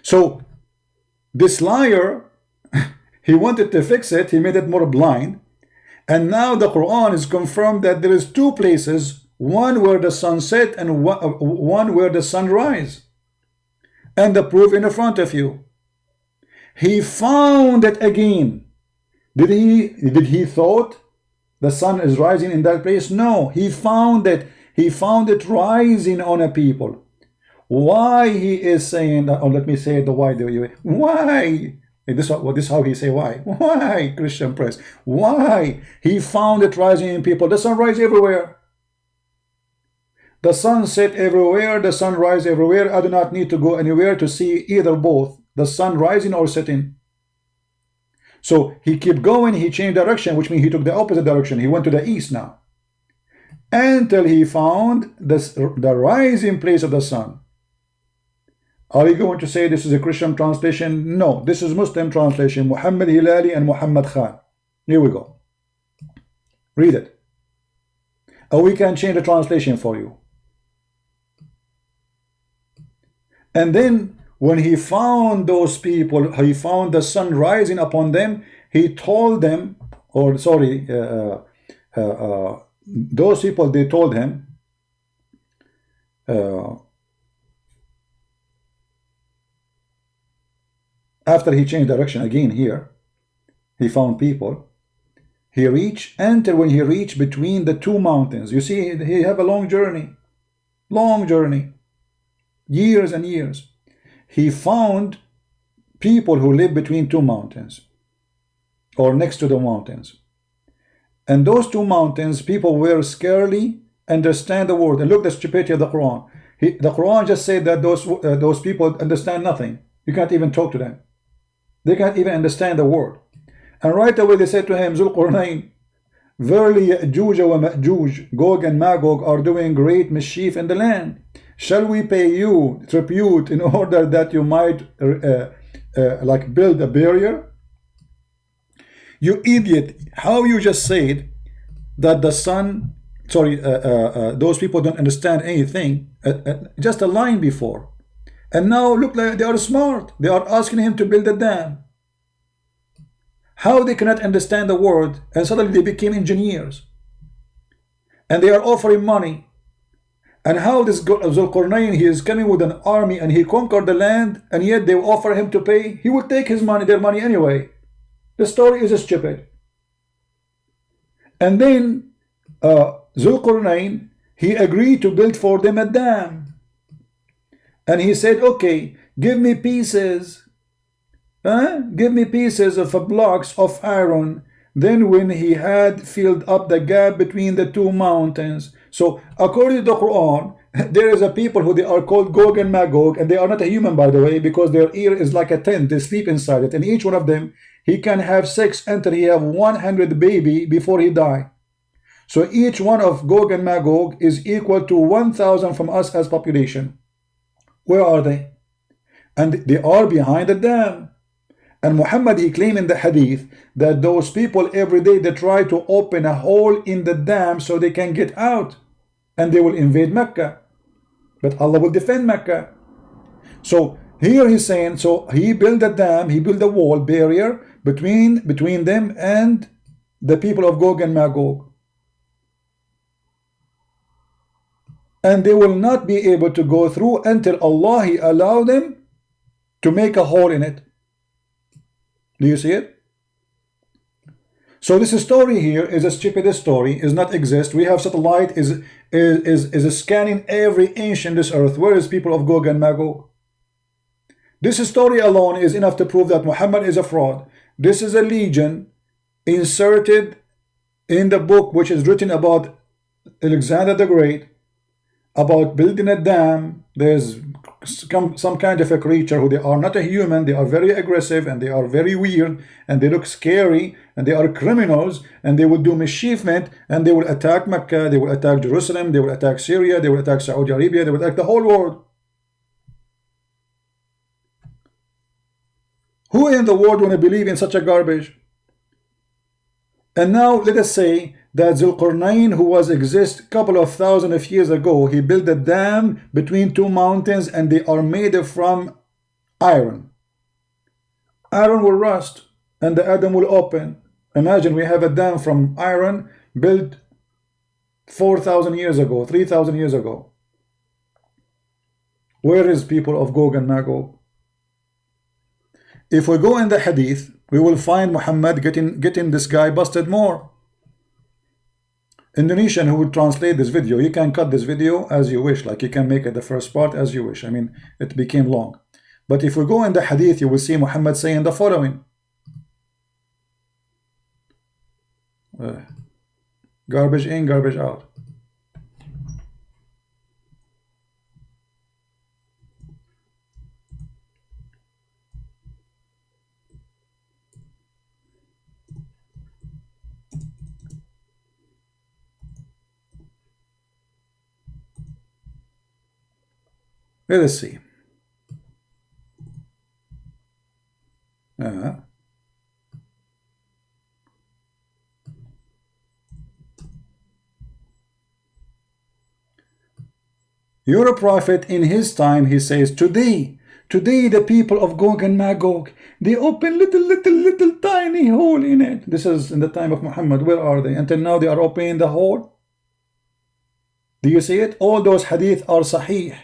So this liar, he wanted to fix it, he made it more blind. And now the Quran is confirmed that there is two places, one where the sun set and one where the sun rise. And the proof in front of you. He found it again. Did he thought the sun is rising in that place? No, he found it. He found it rising on a people. Why he is saying that? Or let me say it the why way. Why? This is how he say why. Why, Christian press? Why? He found it rising in people. The sun rise everywhere. The sun set everywhere. The sun rise everywhere. I do not need to go anywhere to see either both. The sun rising or setting. So he kept going. He changed direction, which means he took the opposite direction. He went to the east now. Until he found the rising place of the sun. Are you going to say this is a Christian translation? No, this is Muslim translation. Muhammad Hilali and Muhammad Khan. Here we go. Read it. Or we can change the translation for you. And then when he found those people, he found the sun rising upon them, he told them, or sorry, those people, they told him, after he changed direction again here, he found people. He reached, until when he reached between the two mountains. You see, he have a long journey. Long journey. Years and years. He found people who live between two mountains. Or next to the mountains. And those two mountains, people were scarcely understand the word. And look the stupidity of the Quran. The Quran just said that those people understand nothing. You can't even talk to them. They can't even understand the word. And right away they said to him, Zulqarnain, verily Ya'juj wa Ma'juj, Gog and Magog are doing great mischief in the land. Shall we pay you tribute in order that you might like build a barrier? You idiot, how you just said that the sun, sorry, those people don't understand anything, just a line before. And now look, like they are smart. They are asking him to build a dam. How they cannot understand the word, and suddenly they became engineers. And they are offering money. And how this Zulqarnain, he is coming with an army and he conquered the land, and yet they offer him to pay. He will take his money, their money anyway. The story is stupid. And then Zulqarnain, he agreed to build for them a dam. And he said, okay, give me pieces. Give me pieces of blocks of iron. Then when he had filled up the gap between the two mountains. So according to the Quran, there is a people who they are called Gog and Magog, and they are not a human, by the way, because their ear is like a tent. They sleep inside it. And each one of them, he can have sex until he have 100 baby before he die. So each one of Gog and Magog is equal to 1,000 from us as population. Where are they? And they are behind the dam. And Muhammad, he claimed in the hadith that those people every day they try to open a hole in the dam so they can get out, and they will invade Mecca, but Allah will defend Mecca. So here he's saying, so he built a dam, he built a wall barrier between them and the people of Gog and Magog, and they will not be able to go through until Allah he allow them to make a hole in it. Do you see it? So this story here is a stupid story, is not exist. We have satellite is scanning every inch in this earth. Where is people of Gog and Magog? This story alone is enough to prove that Muhammad is a fraud. This is a legend inserted in the book which is written about Alexander the Great, about building a dam. There's some kind of a creature who they are not a human, they are very aggressive and they are very weird and they look scary and they are criminals and they will do mischievement and they will attack Mecca, they will attack Jerusalem, they will attack Syria, they will attack Saudi Arabia, they will attack the whole world. Who in the world want to believe in such a garbage? And now let us say that Zulqarnain, who was exist a couple of thousand of years ago, he built a dam between two mountains and they are made from iron. Iron will rust and the Adam will open. Imagine we have a dam from iron built 4,000 years ago, 3,000 years ago. Where is people of Gog and Magog? If we go in the hadith, we will find Muhammad getting this guy busted more. Indonesian who would translate this video, you can cut this video as you wish, like you can make it the first part as you wish. I mean, it became long. But if we go in the hadith, you will see Muhammad saying the following. Garbage in, garbage out. Let us see. Your prophet in his time, he says, today the people of Gog and Magog, they open little tiny hole in it. This is in the time of Muhammad. Where are they? Until now they are opening the hole. Do you see it? All those hadith are sahih.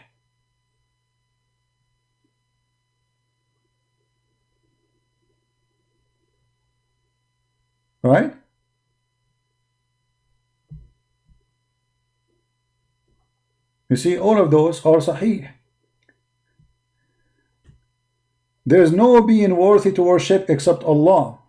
Right? You see, all of those are sahih. There is no being worthy to worship except Allah.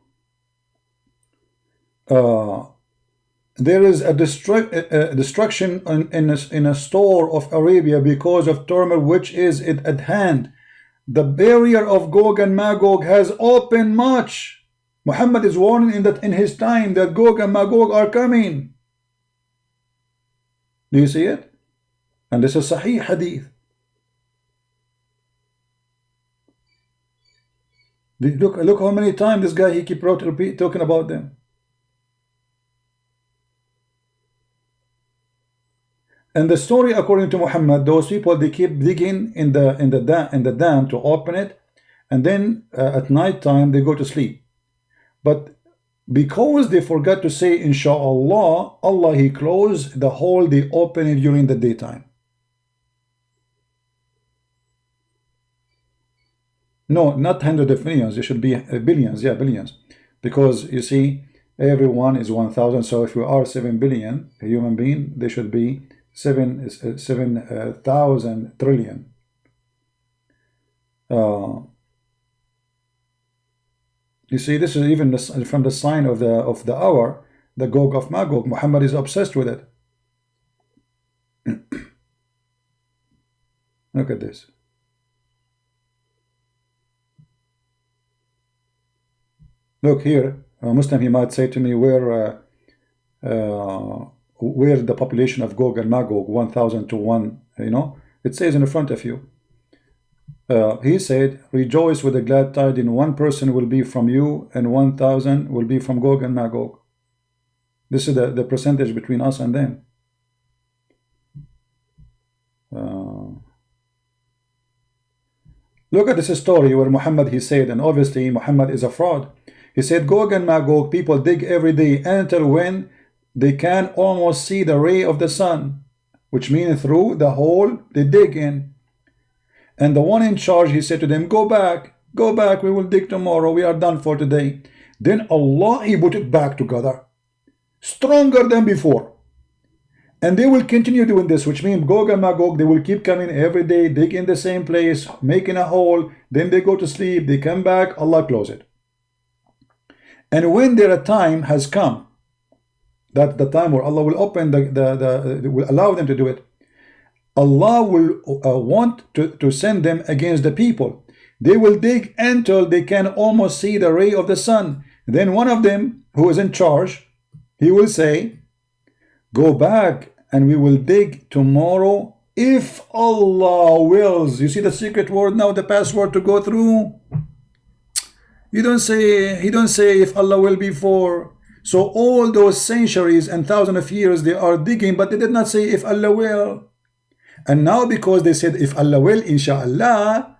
There is a destruction in a store of Arabia because of turmoil which is at hand. The barrier of Gog and Magog has opened much. Muhammad is warning in his time that Gog and Magog are coming. Do you see it? And this is Sahih Hadith. Look how many times this guy he keep talking about them. And the story according to Muhammad, those people they keep digging in the dam to open it, and then at night time they go to sleep. But because they forgot to say Insha'Allah, Allah he closed the hole they open it during the daytime. No, not hundreds of millions. It should be billions. Yeah, billions. Because you see, everyone is 1,000. So if we are 7 billion human being, they should be 7,000 trillion. You see, this is even from the sign of the hour, the Gog of Magog. Muhammad is obsessed with it. Look at this. Look here, a Muslim he might say to me, where the population of Gog and Magog 1,000 to 1, you know, it says in the front of you. He said, rejoice with a glad tidings, 1 person will be from you and 1,000 will be from Gog and Magog. This is the percentage between us and them. Look at this story where Muhammad he said, and obviously Muhammad is a fraud. He said Gog and Magog people dig every day until when they can almost see the ray of the sun, which means through the hole they dig in. And the one in charge, he said to them, go back, we will dig tomorrow, we are done for today. Then Allah, he put it back together, stronger than before. And they will continue doing this, which means Gog and Magog, they will keep coming every day, dig in the same place, making a hole, then they go to sleep, they come back, Allah close it. And when their time has come, that the time where Allah will open will allow them to do it, Allah will want to send them against the people. They will dig until they can almost see the ray of the sun. Then one of them, who is in charge, he will say, go back and we will dig tomorrow if Allah wills. You see the secret word now, the password to go through? He don't say if Allah will be for. So all those centuries and thousands of years they are digging, but they did not say if Allah will. And now because they said if Allah will, inshallah,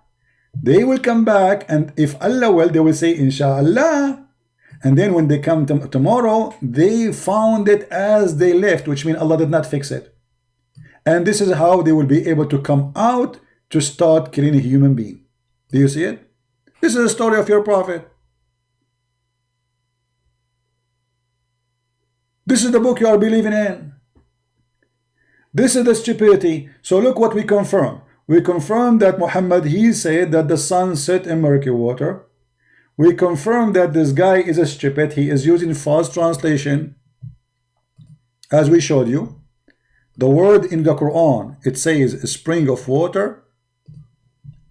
they will come back, and if Allah will, they will say inshallah. And then when they come tomorrow, they found it as they left, which means Allah did not fix it. And this is how they will be able to come out to start killing a human being. Do you see it? This is the story of your prophet. This is the book you are believing in. This is the stupidity. So look what we confirm. We confirm that Muhammad, he said that the sun set in murky water. We confirm that this guy is a stupid. He is using false translation. As we showed you, the word in the Quran, it says a spring of water.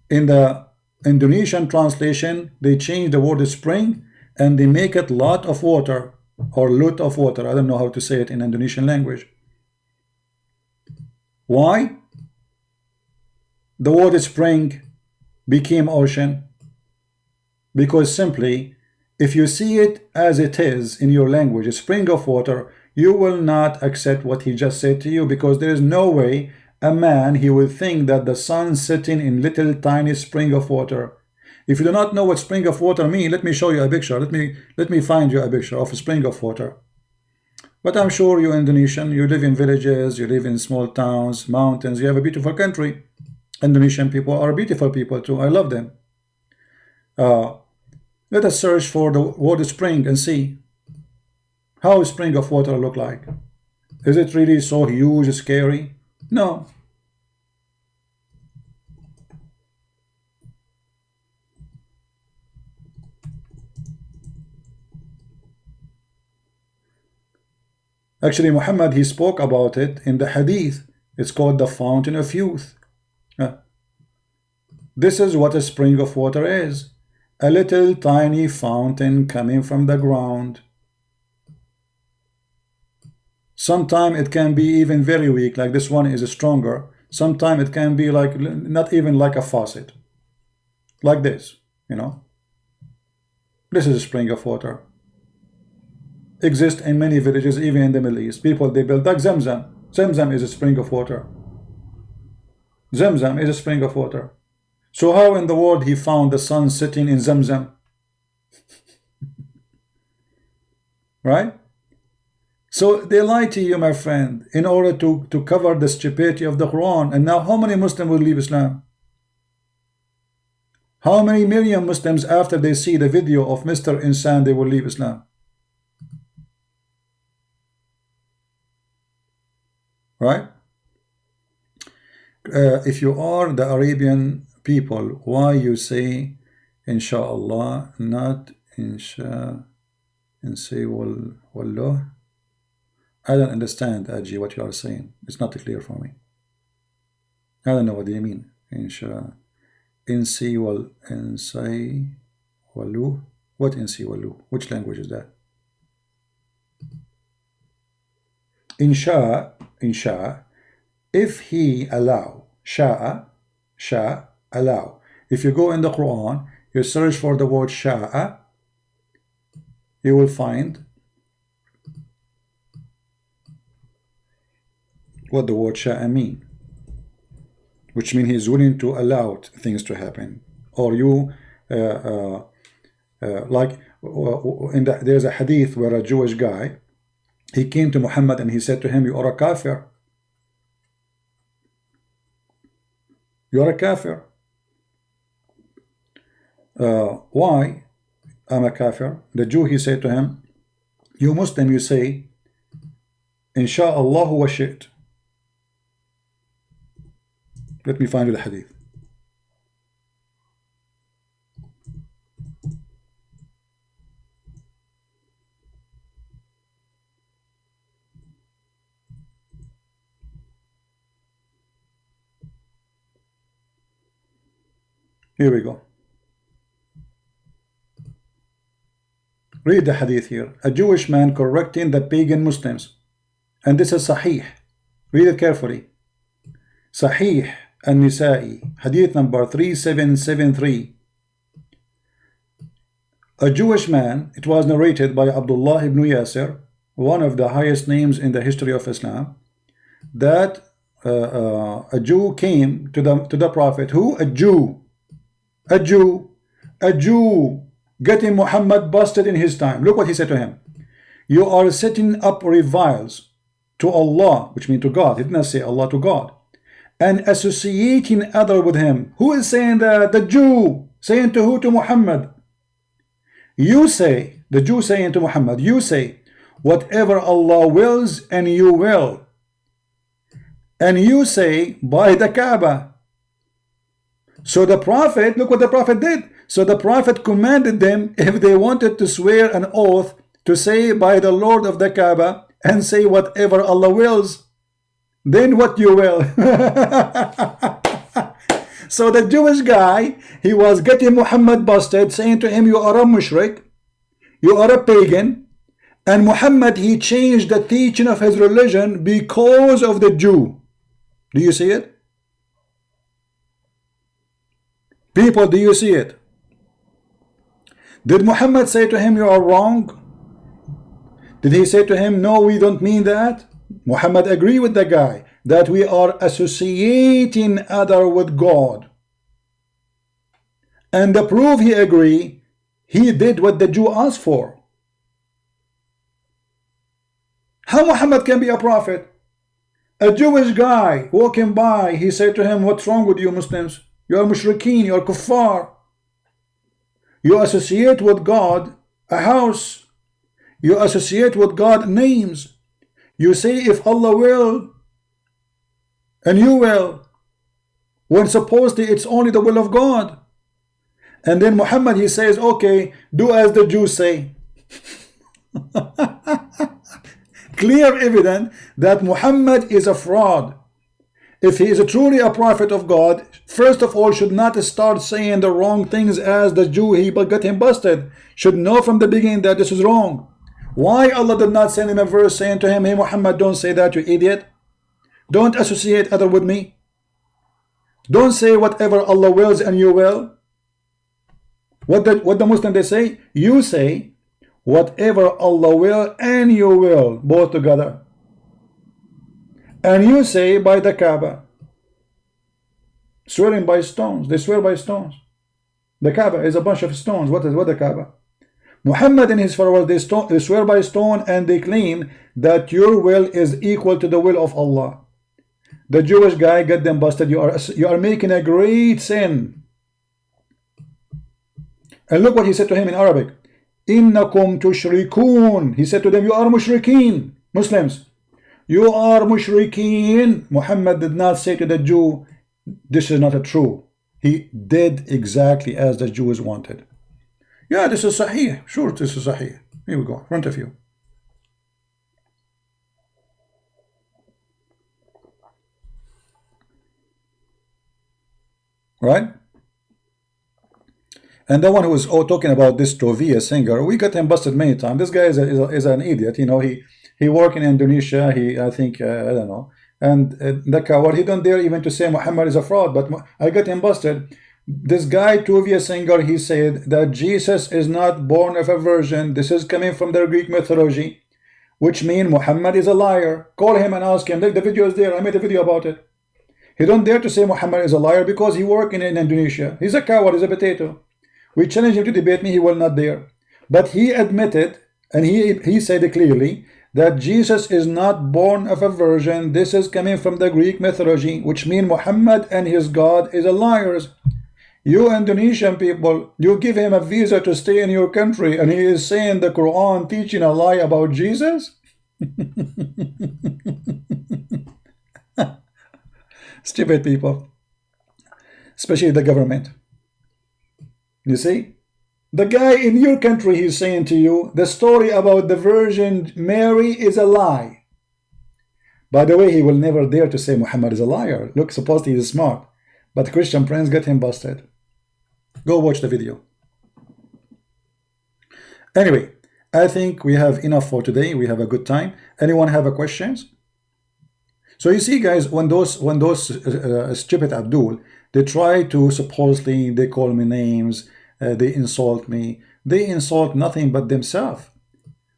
In the Indonesian translation, they change the word spring and they make it lot of water or lot of water. I don't know how to say it in Indonesian language. Why? The word spring became ocean. Because simply, if you see it as it is in your language, a spring of water, you will not accept what he just said to you, because there is no way a man, he will think that the sun sitting in little tiny spring of water. If you do not know what spring of water means, let me show you a picture. Let me find you a picture of a spring of water. But I'm sure you Indonesian, you live in villages, you live in small towns, mountains, you have a beautiful country. Indonesian people are beautiful people too. I love them. Let us search for the word spring and see how a spring of water look like. Is it really so huge, scary? No. Actually, Muhammad, he spoke about it in the hadith. It's called the fountain of youth. This is what a spring of water is. A little tiny fountain coming from the ground. Sometimes it can be even very weak, like this one is stronger. Sometimes it can be like, not even like a faucet. Like this, you know. This is a spring of water. Exists in many villages, even in the Middle East. People, they build like Zamzam. Zamzam is a spring of water. Zamzam is a spring of water. So how in the world he found the sun sitting in Zamzam? Right? So they lie to you, my friend, in order to cover the stupidity of the Quran. And now how many Muslims will leave Islam? How many million Muslims, after they see the video of Mr. Insan, they will leave Islam? Right? If you are the Arabian people, why you say inshallah, not insha, and say wallah? I don't understand, Aji, what you are saying. It's not clear for me. I don't know what you mean. Insha, insi wal, insai walu. What insi walu? Which language is that? Insha, if he allow, sha'a, allow. If you go in the Quran, you search for the word sha'a, you will find what the word sha'a mean, which means he's willing to allow things to happen. Or you like there's a hadith where a Jewish guy, he came to Muhammad and he said to him, you are a kafir. You are a kafir. Why? I'm a kafir. The Jew, he said to him, you Muslim, you say Insha'Allah wa shi't. Let me find you the hadith. Here we go. Read the hadith here. A Jewish man correcting the pagan Muslims. And this is Sahih. Read it carefully. Sahih An-Nisa'i, hadith number 3773. a Jewish man, it was narrated by Abdullah ibn Yasir, one of the highest names in the history of Islam, that a Jew came to the Prophet. Who? A Jew, getting Muhammad busted in his time. Look what he said to him. You are setting up reviles to Allah, which means to God. He did not say Allah, to God, and associating other with him. Who is saying that? The Jew. Saying to who? To Muhammad. You say, the Jew saying to Muhammad, you say, whatever Allah wills, and you will. And you say, by the Kaaba. So the Prophet, look what the Prophet did. So the Prophet commanded them, if they wanted to swear an oath, to say by the Lord of the Kaaba, and say whatever Allah wills, then what you will. So the Jewish guy, he was getting Muhammad busted, saying to him, you are a mushrik, you are a pagan. And Muhammad, he changed the teaching of his religion because of the Jew. Do you see it? People, do you see it? Did Muhammad say to him, you are wrong? Did he say to him, no, we don't mean that? Muhammad agreed with the guy that we are associating other with God. And the proof he agreed, he did what the Jew asked for. How Muhammad can be a prophet? A Jewish guy walking by, he said to him, what's wrong with you Muslims? You are mushrikeen, you are kuffar. You associate with God a house. You associate with God names. You say if Allah will, and you will, when supposedly it's only the will of God. And then Muhammad, he says, okay, do as the Jews say. Clear evidence that Muhammad is a fraud. If he is truly a prophet of God, first of all, should not start saying the wrong things as the Jew he got him busted. Should know from the beginning that this is wrong. Why Allah did not send him a verse saying to him, hey Muhammad, don't say that, you idiot. Don't associate other with me. Don't say whatever Allah wills and you will. What the Muslim they say? You say whatever Allah will and you will, both together. And you say by the Kaaba. Swearing by stones. They swear by stones. The Kaaba is a bunch of stones. What the Kaaba? Muhammad and his followers, they swear by stone, and they claim that your will is equal to the will of Allah. The Jewish guy got them busted. You are making a great sin. And look what he said to him in Arabic. Innakum tushrikun. He said to them, you are mushrikeen. Muslims, you are mushrikeen. Muhammad did not say to the Jew, this is not true. He did exactly as the Jews wanted. Yeah, this is Sahih. Sure, this is Sahih. Here we go, in front of you. Right? And the one who was talking about this Tovia singer, we got him busted many times. This guy is an idiot. You know, he worked in Indonesia. I think, I don't know. And the coward, he don't dare even to say Muhammad is a fraud. But I got him busted. This guy, Tovia singer, he said that Jesus is not born of a virgin. This is coming from the Greek mythology, which means Muhammad is a liar. Call him and ask him. Look, the video is there. I made a video about it. He don't dare to say Muhammad is a liar because he worked in Indonesia. He's a coward. He's a potato. We challenge him to debate me. He will not dare. But he admitted, and he said clearly, that Jesus is not born of a virgin. This is coming from the Greek mythology, which means Muhammad and his God is a liars. You Indonesian people, you give him a visa to stay in your country, and he is saying the Quran teaching a lie about Jesus? Stupid people, especially the government. You see, the guy in your country, he's saying to you, the story about the Virgin Mary is a lie. By the way, he will never dare to say Muhammad is a liar. Look, supposedly he's smart, but Christian Prince got him busted. Go watch the video. Anyway, I think we have enough for today. We have a good time. Anyone have a questions? So you see, guys, when those stupid Abdul, they try to supposedly, they call me names, they insult me, they insult nothing but themselves,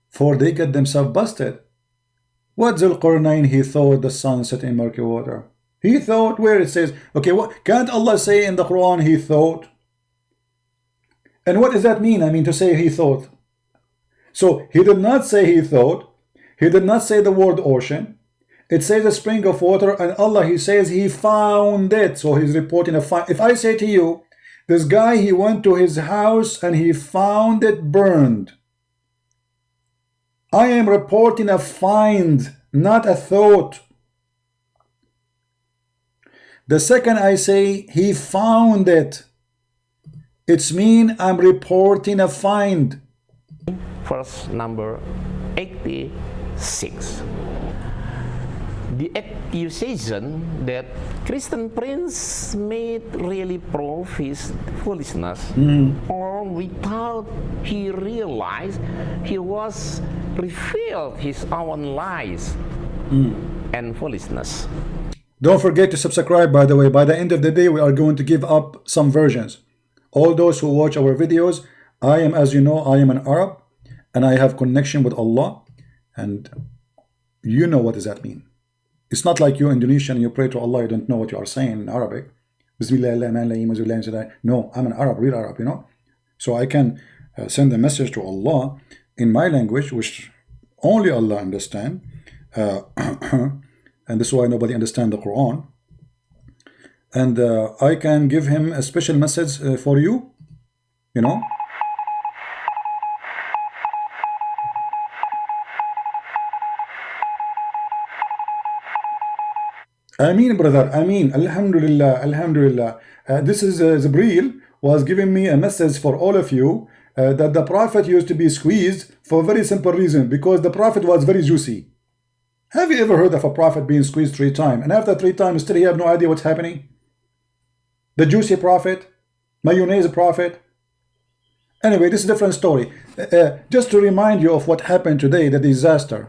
for they get themselves busted. What Zulqarnain, he thought the sun set in murky water. He thought, where it says, okay, what can't Allah say in the Quran he thought? And what does that mean? I mean, to say he thought. So he did not say he thought. He did not say the word ocean. It says a spring of water, and Allah, he says he found it. So he's reporting a find. If I say to you, this guy, he went to his house and he found it burned, I am reporting a find, not a thought. The second I say he found it, it's mean I'm reporting a find. Verse number 86. The accusation that Christian Prince made really prove his foolishness, or without he realized he was revealed his own lies and foolishness. Don't forget to subscribe, by the way. By the end of the day, we are going to give up some versions. All those who watch our videos, I am, as you know, I am an Arab, and I have connection with Allah, and you know what does that mean. It's not like you Indonesian, you pray to Allah, you don't know what you are saying in Arabic. No, I'm an Arab, real Arab, you know. So I can send a message to Allah in my language, which only Allah understand. And this is why nobody understands the Quran. And I can give him a special message for you, you know. Ameen, brother, Ameen. Alhamdulillah, Alhamdulillah. This is Zibreel was giving me a message for all of you that the Prophet used to be squeezed for a very simple reason, because the Prophet was very juicy. Have you ever heard of a Prophet being squeezed 3 times, and after 3 times still you have no idea what's happening? The juicy Prophet, mayonnaise Prophet. Anyway, this is a different story. Just to remind you of what happened today, the disaster.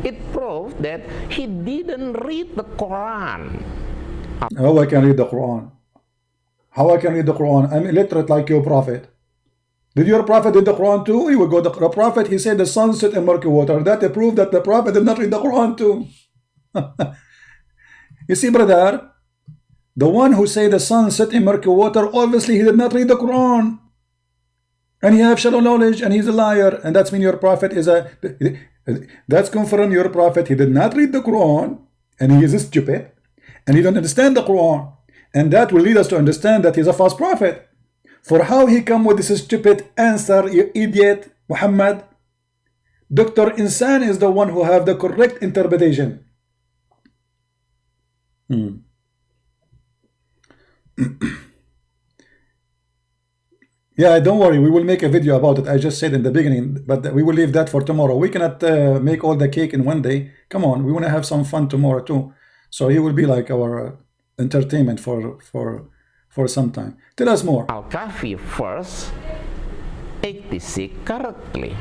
It proved that he didn't read the Quran. How I can read the Quran? How I can read the Quran? I'm illiterate like your Prophet. Did your Prophet read the Quran too? He would go, the Prophet, he said the sun set in murky water. That proved that the Prophet did not read the Quran too. You see, brother, the one who said the sun set in murky water, obviously he did not read the Quran. And he have shallow knowledge, and he's a liar. And that's mean your Prophet is a... That's confirm your Prophet, he did not read the Quran, and he is stupid, and he don't understand the Quran. And that will lead us to understand that he's a false prophet. For how he come with this stupid answer, you idiot, Muhammad? Dr. Insan is the one who have the correct interpretation. Yeah, don't worry, we will make a video about it. I just said in the beginning, but we will leave that for tomorrow. We cannot make all the cake in one day. Come on, we want to have some fun tomorrow too. So he will be like our entertainment for some time. Tell us more. Al-Kahfi verse 86 correctly.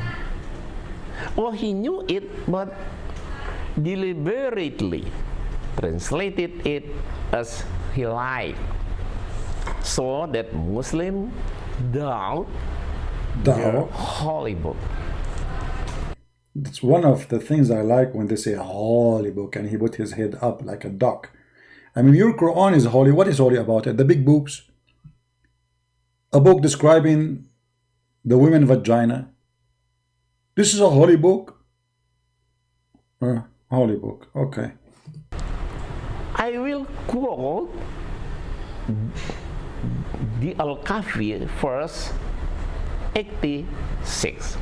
Well, he knew it, but deliberately translated it as he liked, so that Muslim doubt the holy book. It's one of the things I like when they say holy book, and he put his head up like a duck. I mean, your Quran is holy. What is holy about it? The big books? A book describing the women's vagina? This is a holy book? Holy book, okay. I will quote the Al-Kahfi verse 86.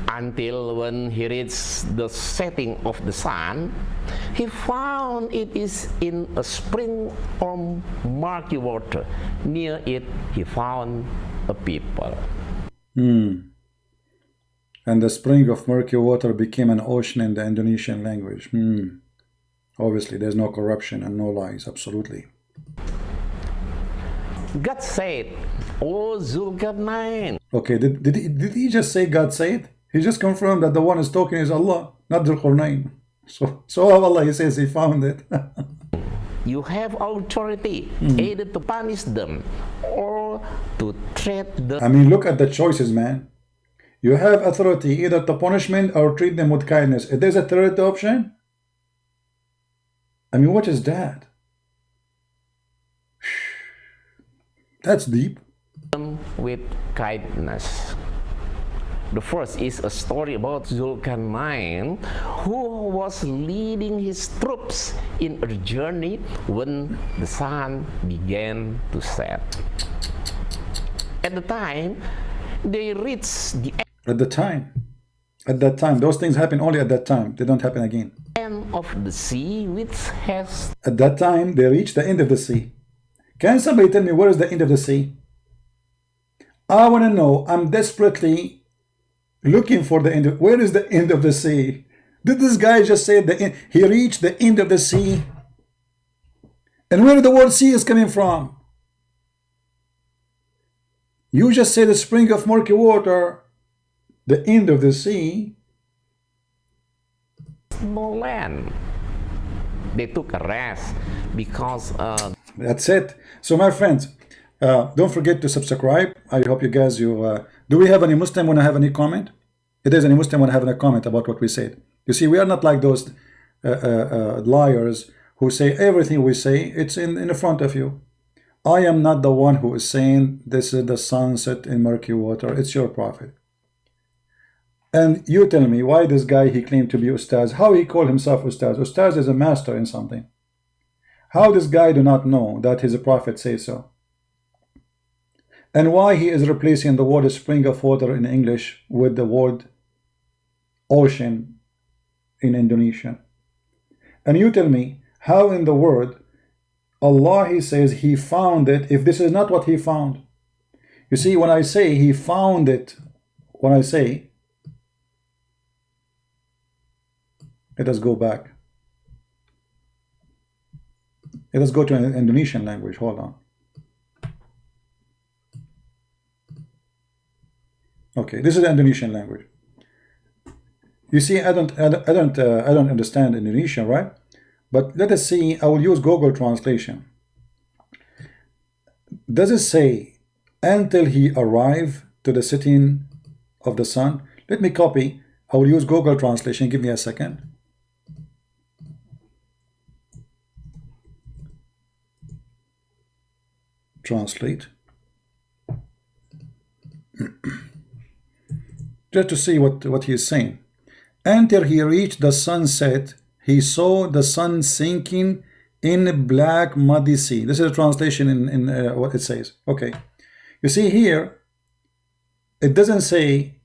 Until when he reached the setting of the sun, he found it is in a spring of murky water. Near it he found a people. And the spring of murky water became an ocean in the Indonesian language. Obviously, there's no corruption and no lies, absolutely. God said, "O Zulkarnain." Okay, did he just say God said? He just confirmed that the one who's talking is Allah, not Zulkarnain. So Allah, he says he found it. You have authority either to punish them or to treat them I mean, look at the choices, man. You have authority either to punishment or treat them with kindness. If there's a third option, I mean, what is that? That's deep. with kindness. The first is a story about Zulkarnain, who was leading his troops in a journey when the sun began to set. At the time, they reached the At that time, those things happen only at that time. They don't happen again. end of the sea, which has At that time, they reach the end of the sea. Can somebody tell me where is the end of the sea? I want to know. I'm desperately looking for the end. Where is the end of the sea? Did this guy just say the end? He reached the end of the sea? And where the word sea is coming from? You just say the spring of murky water, the end of the sea. no land. They took a rest because That's it. So my friends, don't forget to subscribe. I hope you guys, do we have any Muslim want to have any comment? If there's any Muslim want to have any comment about what we said. You see, we are not like those liars who say everything we say, it's in the front of you. I am not the one who is saying this is the sunset in murky water. It's your prophet. And you tell me why this guy, he claimed to be Ustaz. How he called himself Ustaz? Ustaz is a master in something. How this guy do not know that his prophet says so? And why he is replacing the word spring of water in English with the word ocean in Indonesian? And you tell me how in the word Allah, he says he found it, if this is not what he found. You see, when I say he found it, when I say, let us go back. Let us go to an Indonesian language. Hold on. Okay, this is the Indonesian language. You see, I don't understand Indonesian, right? But let us see. I will use Google Translation. Does it say until he arrived to the setting of the sun? Let me copy. I will use Google Translation. Give me a second. Translate. Just to see what he is saying. Until he reached the sunset, he saw the sun sinking in a black muddy sea. This is a translation in what it says. Okay. You see here, it doesn't say,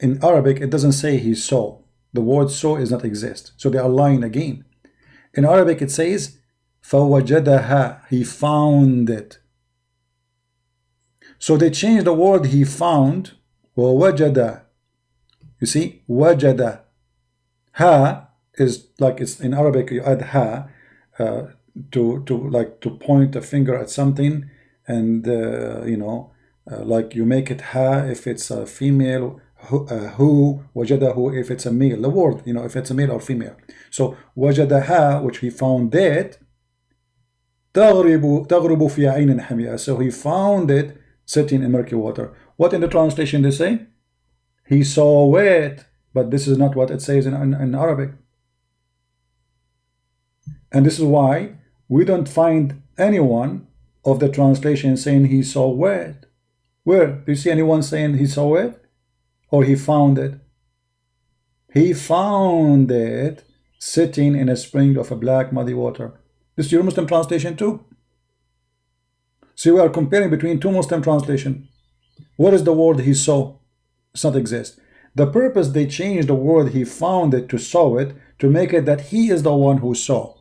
in Arabic, it doesn't say he saw. The word saw does not exist. So they are lying again. In Arabic, it says, فَوَجَدَهَا. He found it. So they changed the word he found. وَوَجَدَ. You see, وَجَدَ. Ha is like, it's in Arabic, you add ha to point a finger at something, and like you make it ha if it's a female, who, wajadahu if it's a male, the word, if it's a male or female. So wajadaha, which he found it, تغرب في عين حمياء. So he found it sitting in murky water. What in the translation they say? He saw it, but this is not what it says in Arabic. And this is why we don't find anyone of the translation saying he saw it. Where? Do you see anyone saying he saw it? Or he found it? He found it sitting in a spring of a black muddy water. This is your Muslim translation too. So we are comparing between two Muslim translations. What is the word he saw? It does not exist. The purpose they changed the word he found it to saw it, to make it that he is the one who saw.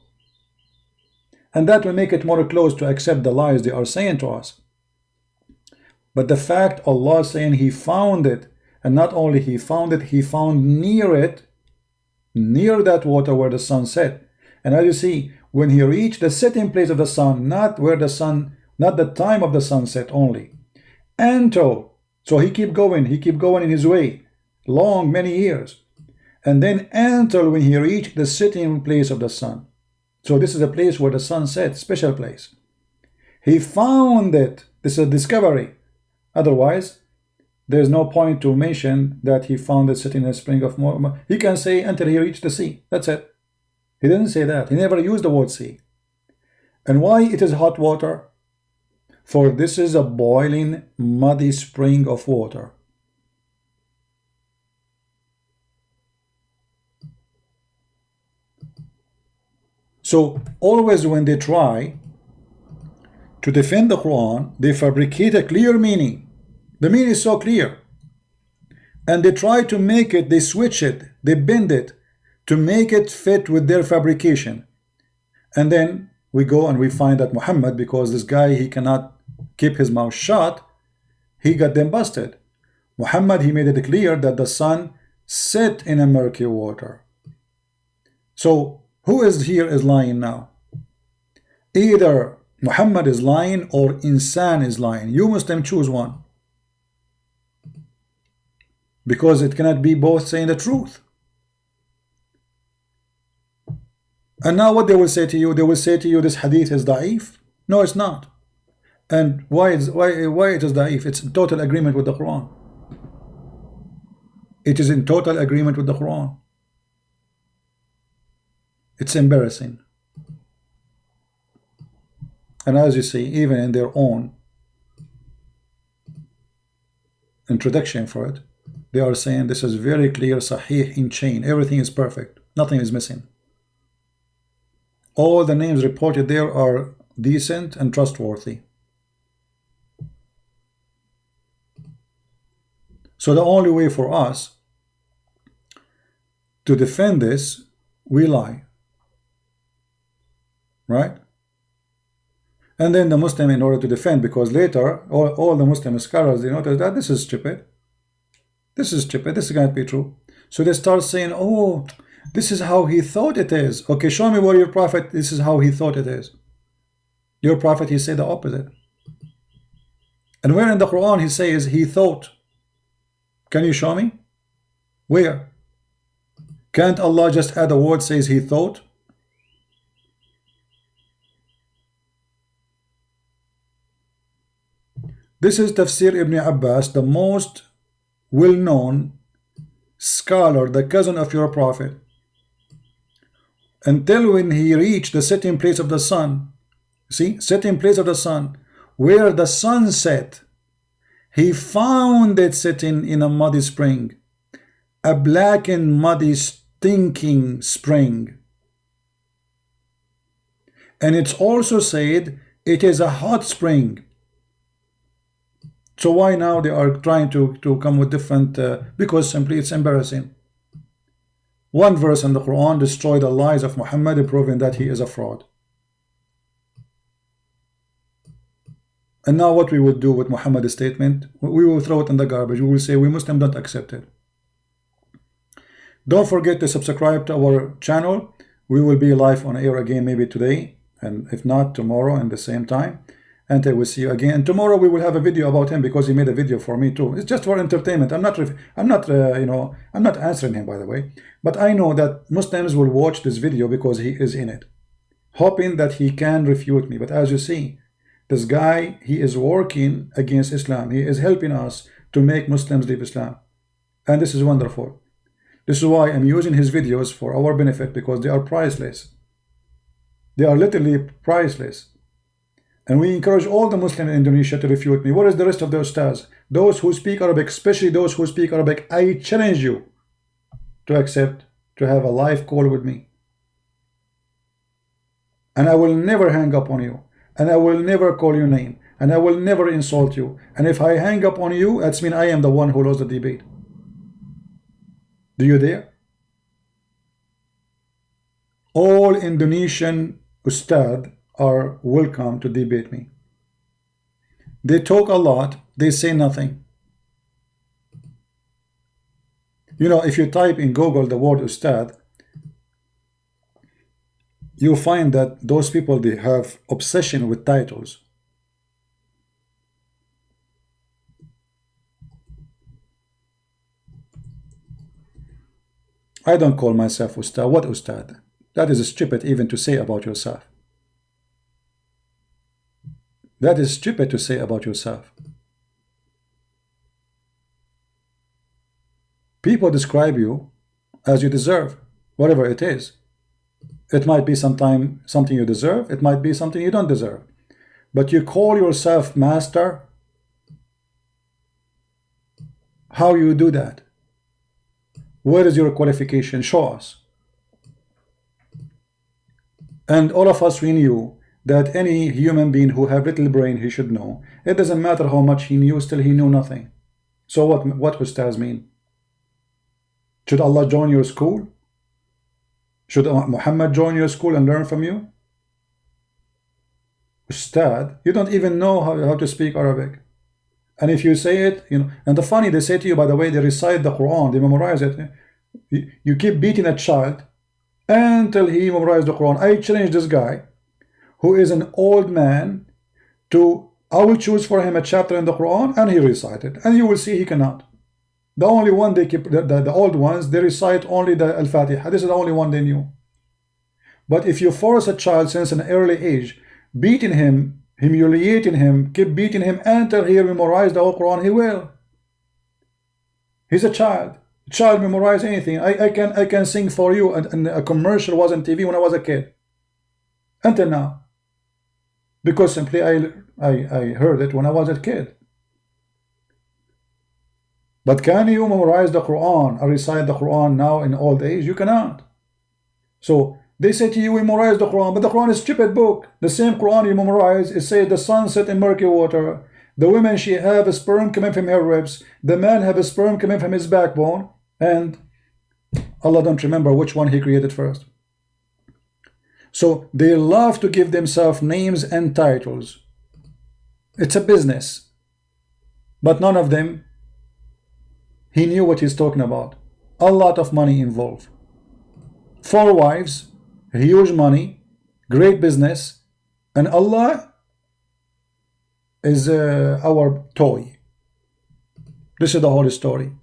And that will make it more close to accept the lies they are saying to us. But the fact Allah saying he found it, and not only he found it, he found near it, near that water where the sun set. And as you see, when he reached the setting place of the sun, not where the sun, not the time of the sunset only, until, so he keep going in his way, long, many years. And then until when he reached the setting place of the sun. So this is a place where the sun sets, special place. He found it. This is a discovery. Otherwise, there's no point to mention that he found it sitting in a spring of water. He can say until he reached the sea. That's it. He didn't say that. He never used the word sea. And why it is hot water? For this is a boiling, muddy spring of water. So always when they try to defend the Quran, they fabricate a clear meaning. The meaning is so clear. And they try to make it, they switch it, they bend it to make it fit with their fabrication. And then we go and we find that Muhammad, because this guy, he cannot keep his mouth shut, he got them busted. Muhammad, he made it clear that the sun set in a murky water. So who is here is lying now? Either Muhammad is lying or Insan is lying. You Muslim choose one. Because it cannot be both saying the truth. And now what they will say to you? They will say to you this hadith is da'if. No, it's not. And why it is da'if? It's in total agreement with the Quran. It is in total agreement with the Quran. It's embarrassing. And as you see, even in their own introduction for it, they are saying this is very clear, sahih in chain. Everything is perfect. Nothing is missing. All the names reported there are decent and trustworthy. So the only way for us to defend this, we lie. Right? And then the Muslim, in order to defend, because later all the Muslim scholars, they notice that this is stupid. This is stupid. This can't be true. So they start saying, oh, this is how he thought it is. Okay, show me where your prophet, this is how he thought it is. Your prophet, he said the opposite. And where in the Quran he says he thought? Can you show me? Where? Can't Allah just add a word says he thought? This is Tafsir Ibn Abbas, the most well-known scholar, the cousin of your prophet. Until when he reached the setting place of the sun, see, setting place of the sun, where the sun set, he found it sitting in a muddy spring, a blackened, muddy, stinking spring. And it's also said it is a hot spring. So why now they are trying to come with different, because simply it's embarrassing. One verse in the Quran destroyed the lies of Muhammad, proving that he is a fraud. And now what we will do with Muhammad's statement, we will throw it in the garbage. We will say we Muslims don't accept it. Don't forget to subscribe to our channel. We will be live on air again maybe today, and if not tomorrow at the same time. And I will see you again. And tomorrow we will have a video about him, because he made a video for me too. It's just for entertainment. I'm not answering him, by the way. But I know that Muslims will watch this video because he is in it, hoping that he can refute me. But as you see, this guy, he is working against Islam. He is helping us to make Muslims leave Islam. And this is wonderful. This is why I'm using his videos for our benefit, because they are priceless. They are literally priceless. And we encourage all the Muslims in Indonesia to refute me. What is the rest of the Ustaz? Those who speak Arabic, especially those who speak Arabic, I challenge you to accept, to have a live call with me. And I will never hang up on you. And I will never call your name. And I will never insult you. And if I hang up on you, that's mean I am the one who lost the debate. Do you dare? All Indonesian Ustad are welcome to debate me. They talk a lot, they say nothing. You know, if you type in Google the word Ustad, you find that those people, they have obsession with titles. I don't call myself Ustad. What Ustad? That is stupid even to say about yourself. That is stupid to say about yourself. People describe you as you deserve, whatever it is. It might be something you deserve, it might be something you don't deserve. But you call yourself master? How you do that? Where is your qualification? Show us. And all of us, we knew that any human being who have little brain, he should know. It doesn't matter how much he knew, still he knew nothing. So what ustaz mean? Should Allah join your school? Should Muhammad join your school and learn from you? Ustad, you don't even know how to speak Arabic. And if you say it, you know, and the funny, they say to you, by the way, they recite the Quran, they memorize it. You keep beating a child until he memorized the Quran. I challenge this guy, who is an old man, I will choose for him a chapter in the Quran and he recite it. And you will see he cannot. The only one they keep, the old ones, they recite only the Al-Fatiha. This is the only one they knew. But if you force a child since an early age, beating him, humiliating him, keep beating him until he memorizes the whole Quran, he will. He's a child. Child memorize anything. I can sing for you, and a commercial was on TV when I was a kid. Until now. Because simply I heard it when I was a kid. But can you memorize the Quran or recite the Quran now in old age? You cannot. So they say to you, we memorize the Quran, but the Quran is a stupid book. The same Quran you memorize, it says the sun set in murky water. The woman, she have a sperm coming from her ribs. The man have a sperm coming from his backbone. And Allah don't remember which one he created first. So they love to give themselves names and titles. It's a business. But none of them, he knew what he's talking about. A lot of money involved. 4 wives, huge money, great business, and Allah is our toy. This is the whole story.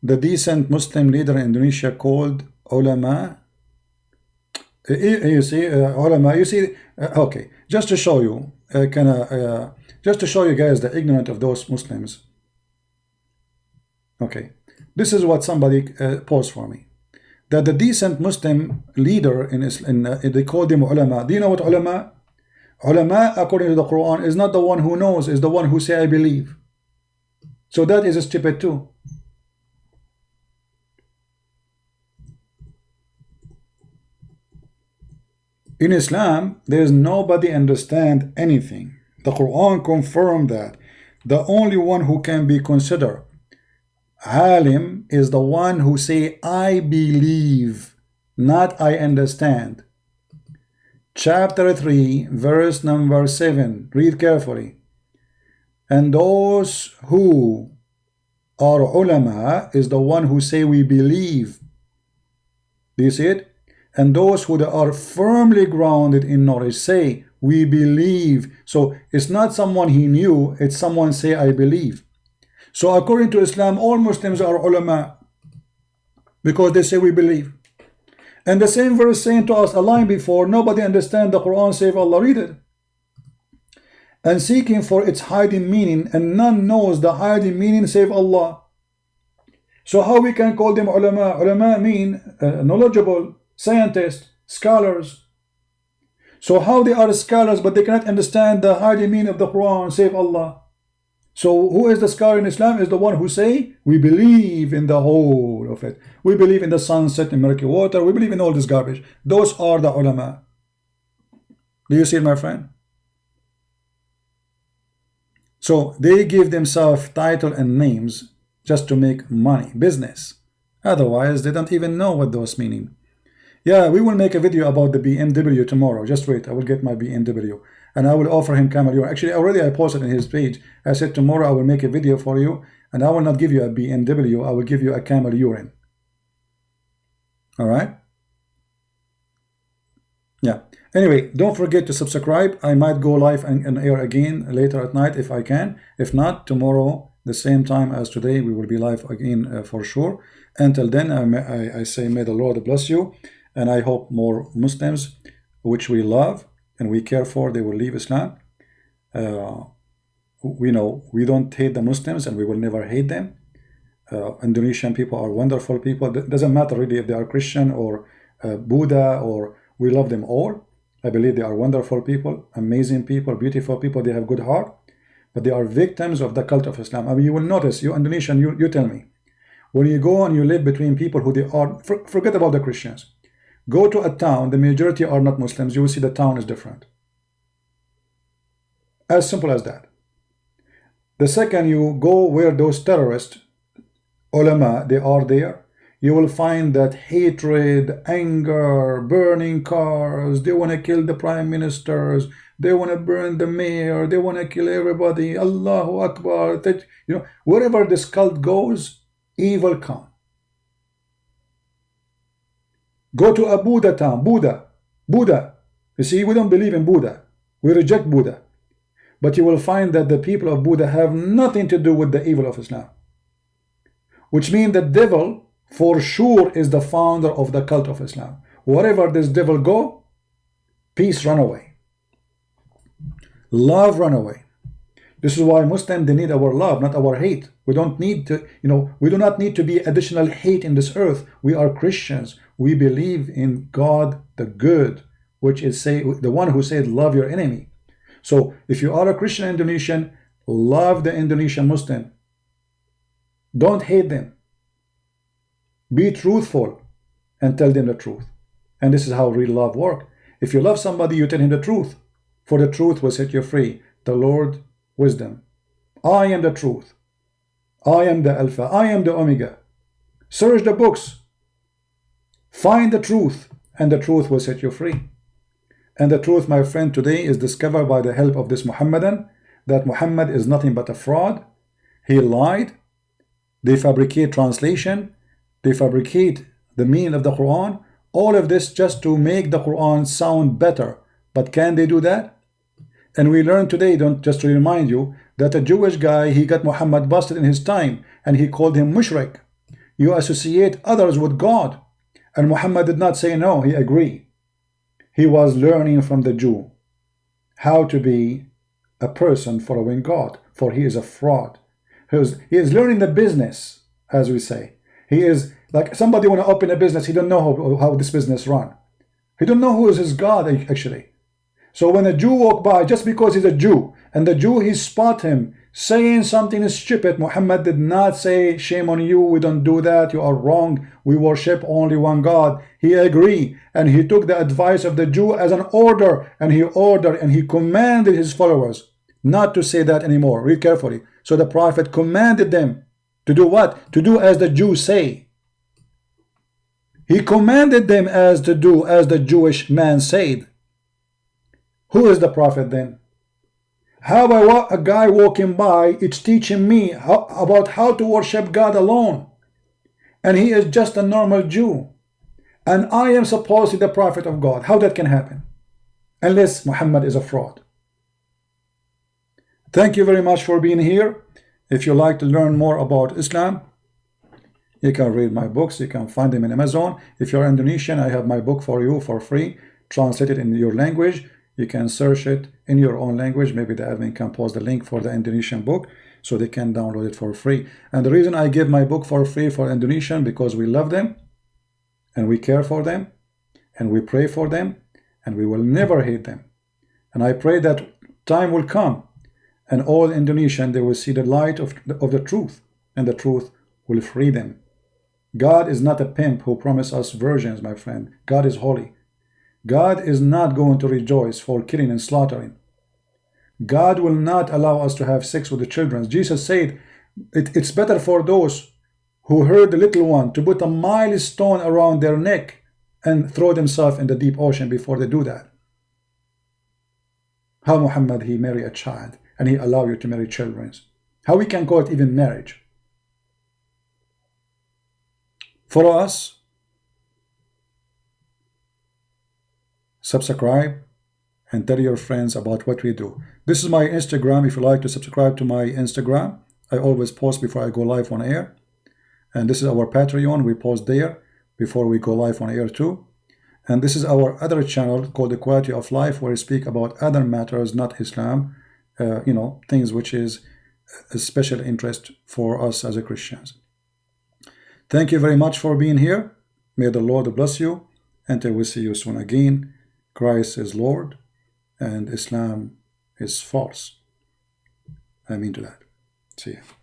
The decent Muslim leader in Indonesia called ulama. You see, ulama. You see, okay. Just to show you, just to show you guys the ignorant of those Muslims. Okay, this is what somebody posed for me. That the decent Muslim leader in Islam, they call them ulama. Do you know what ulama? Ulama, according to the Quran, is not the one who knows, is the one who say I believe. So that is stupid too. In Islam, there is nobody understand anything. The Quran confirmed that. The only one who can be considered alim is the one who say I believe, not I understand. Chapter 3, verse number 7. Read carefully. And those who are ulama is the one who say we believe. Do you see it? And those who are firmly grounded in knowledge say we believe. So it's not someone he knew, it's someone say I believe. So according to Islam, all Muslims are ulama because they say we believe. And the same verse saying to us a line before, nobody understand the Quran save Allah. Read it. And seeking for its hiding meaning, and none knows the hiding meaning save Allah. So how we can call them ulama? Ulama mean knowledgeable, scientists, scholars. So how they are scholars but they cannot understand the hiding meaning of the Quran save Allah? So who is the scholar in Islam? Is the one who say we believe in the whole of it. We believe in the sun set in murky water. We believe in all this garbage. Those are the ulama. Do you see it, my friend? So they give themselves title and names just to make money, business. Otherwise they don't even know what those meaning. Yeah, we will make a video about the BMW tomorrow. Just wait, I will get my BMW. And I will offer him camel urine. Actually, already I posted in his page. I said tomorrow I will make a video for you. And I will not give you a BMW. I will give you a camel urine. Alright? Yeah. Anyway, don't forget to subscribe. I might go live and air again later at night if I can. If not, tomorrow the same time as today. We will be live again for sure. Until then, I say may the Lord bless you, and I hope more Muslims, which we love and we care for, they will leave Islam. We know we don't hate the Muslims, and we will never hate them. Indonesian people are wonderful people. It doesn't matter really if they are Christian or Buddha, or we love them all. I believe they are wonderful people, amazing people, beautiful people. They have good heart, but they are victims of the cult of Islam. I mean, you will notice, you Indonesian, you tell me, when you go and you live between people who they are, forget about the Christians. Go to a town, the majority are not Muslims, you will see the town is different. As simple as that. The second you go where those terrorists, ulama, they are there, you will find that hatred, anger, burning cars, they want to kill the prime ministers, they want to burn the mayor, they want to kill everybody, Allahu Akbar. That, you know, wherever this cult goes, evil come. Go to a Buddha town, Buddha. You see, we don't believe in Buddha. We reject Buddha. But you will find that the people of Buddha have nothing to do with the evil of Islam. Which means the devil for sure is the founder of the cult of Islam. Wherever this devil go, peace run away. Love run away. This is why Muslims, they need our love, not our hate. We don't need to, you know, we do not need to be additional hate in this earth. We are Christians. We believe in God the good, which is the one who said love your enemy. So if you are a Christian Indonesian, love the Indonesian Muslim. Don't hate them. Be truthful and tell them the truth. And this is how real love works. If you love somebody, you tell him the truth. For the truth will set you free. The Lord, wisdom. I am the truth. I am the Alpha. I am the Omega. Search the books. Find the truth, and the truth will set you free. And the truth, my friend, today is discovered by the help of this Muhammadan, that Muhammad is nothing but a fraud. He lied. They fabricate translation. They fabricate the meaning of the Quran. All of this just to make the Quran sound better. But can they do that? And we learned today, just to remind you, that a Jewish guy, he got Muhammad busted in his time, and he called him mushrik. You associate others with God. And Muhammad did not say no, he agreed. He was learning from the Jew how to be a person following God, for he is a fraud. He is learning the business, as we say. He is like somebody want to open a business, he don't know how this business run. He don't know who is his God actually. So when a Jew walk by, just because he's a Jew, and the Jew, he spot him saying something stupid, Muhammad did not say, shame on you, we don't do that, you are wrong, we worship only one God. He agreed, and he took the advice of the Jew as an order, and he ordered and he commanded his followers not to say that anymore. Read carefully. So the Prophet commanded them to do what? To do as the Jews say. He commanded them as to do as the Jewish man said. Who is the Prophet then? How about a guy walking by, it's teaching me about how to worship God alone, and he is just a normal Jew, and I am supposed to be the prophet of God? How that can happen? Unless Muhammad is a fraud. Thank you very much for being here. If you like to learn more about Islam, you can read my books. You can find them in Amazon. If you're Indonesian, I have my book for you for free, translated in your language. You can search it in your own language. Maybe the admin can post the link for the Indonesian book so they can download it for free. And the reason I give my book for free for Indonesian, because we love them and we care for them and we pray for them and we will never hate them. And I pray that time will come and all Indonesian, they will see the light of the truth, and the truth will free them. God is not a pimp who promised us virgins, my friend. God is holy. God is not going to rejoice for killing and slaughtering. God will not allow us to have sex with the children. Jesus said it's better for those who hurt the little one to put a milestone around their neck and throw themselves in the deep ocean before they do that. How Muhammad, he married a child and he allowed you to marry children. How we can call it even marriage? For us, subscribe and tell your friends about what we do. This is my Instagram. If you like to subscribe to my Instagram, I always post before I go live on air. And this is our Patreon. We post there before we go live on air too. And this is our other channel called The Quality of Life, where we speak about other matters, not Islam, things which is a special interest for us as a Christians. Thank you very much for being here. May the Lord bless you. Until we see you soon again. Christ is Lord and Islam is false. I mean to that. See you.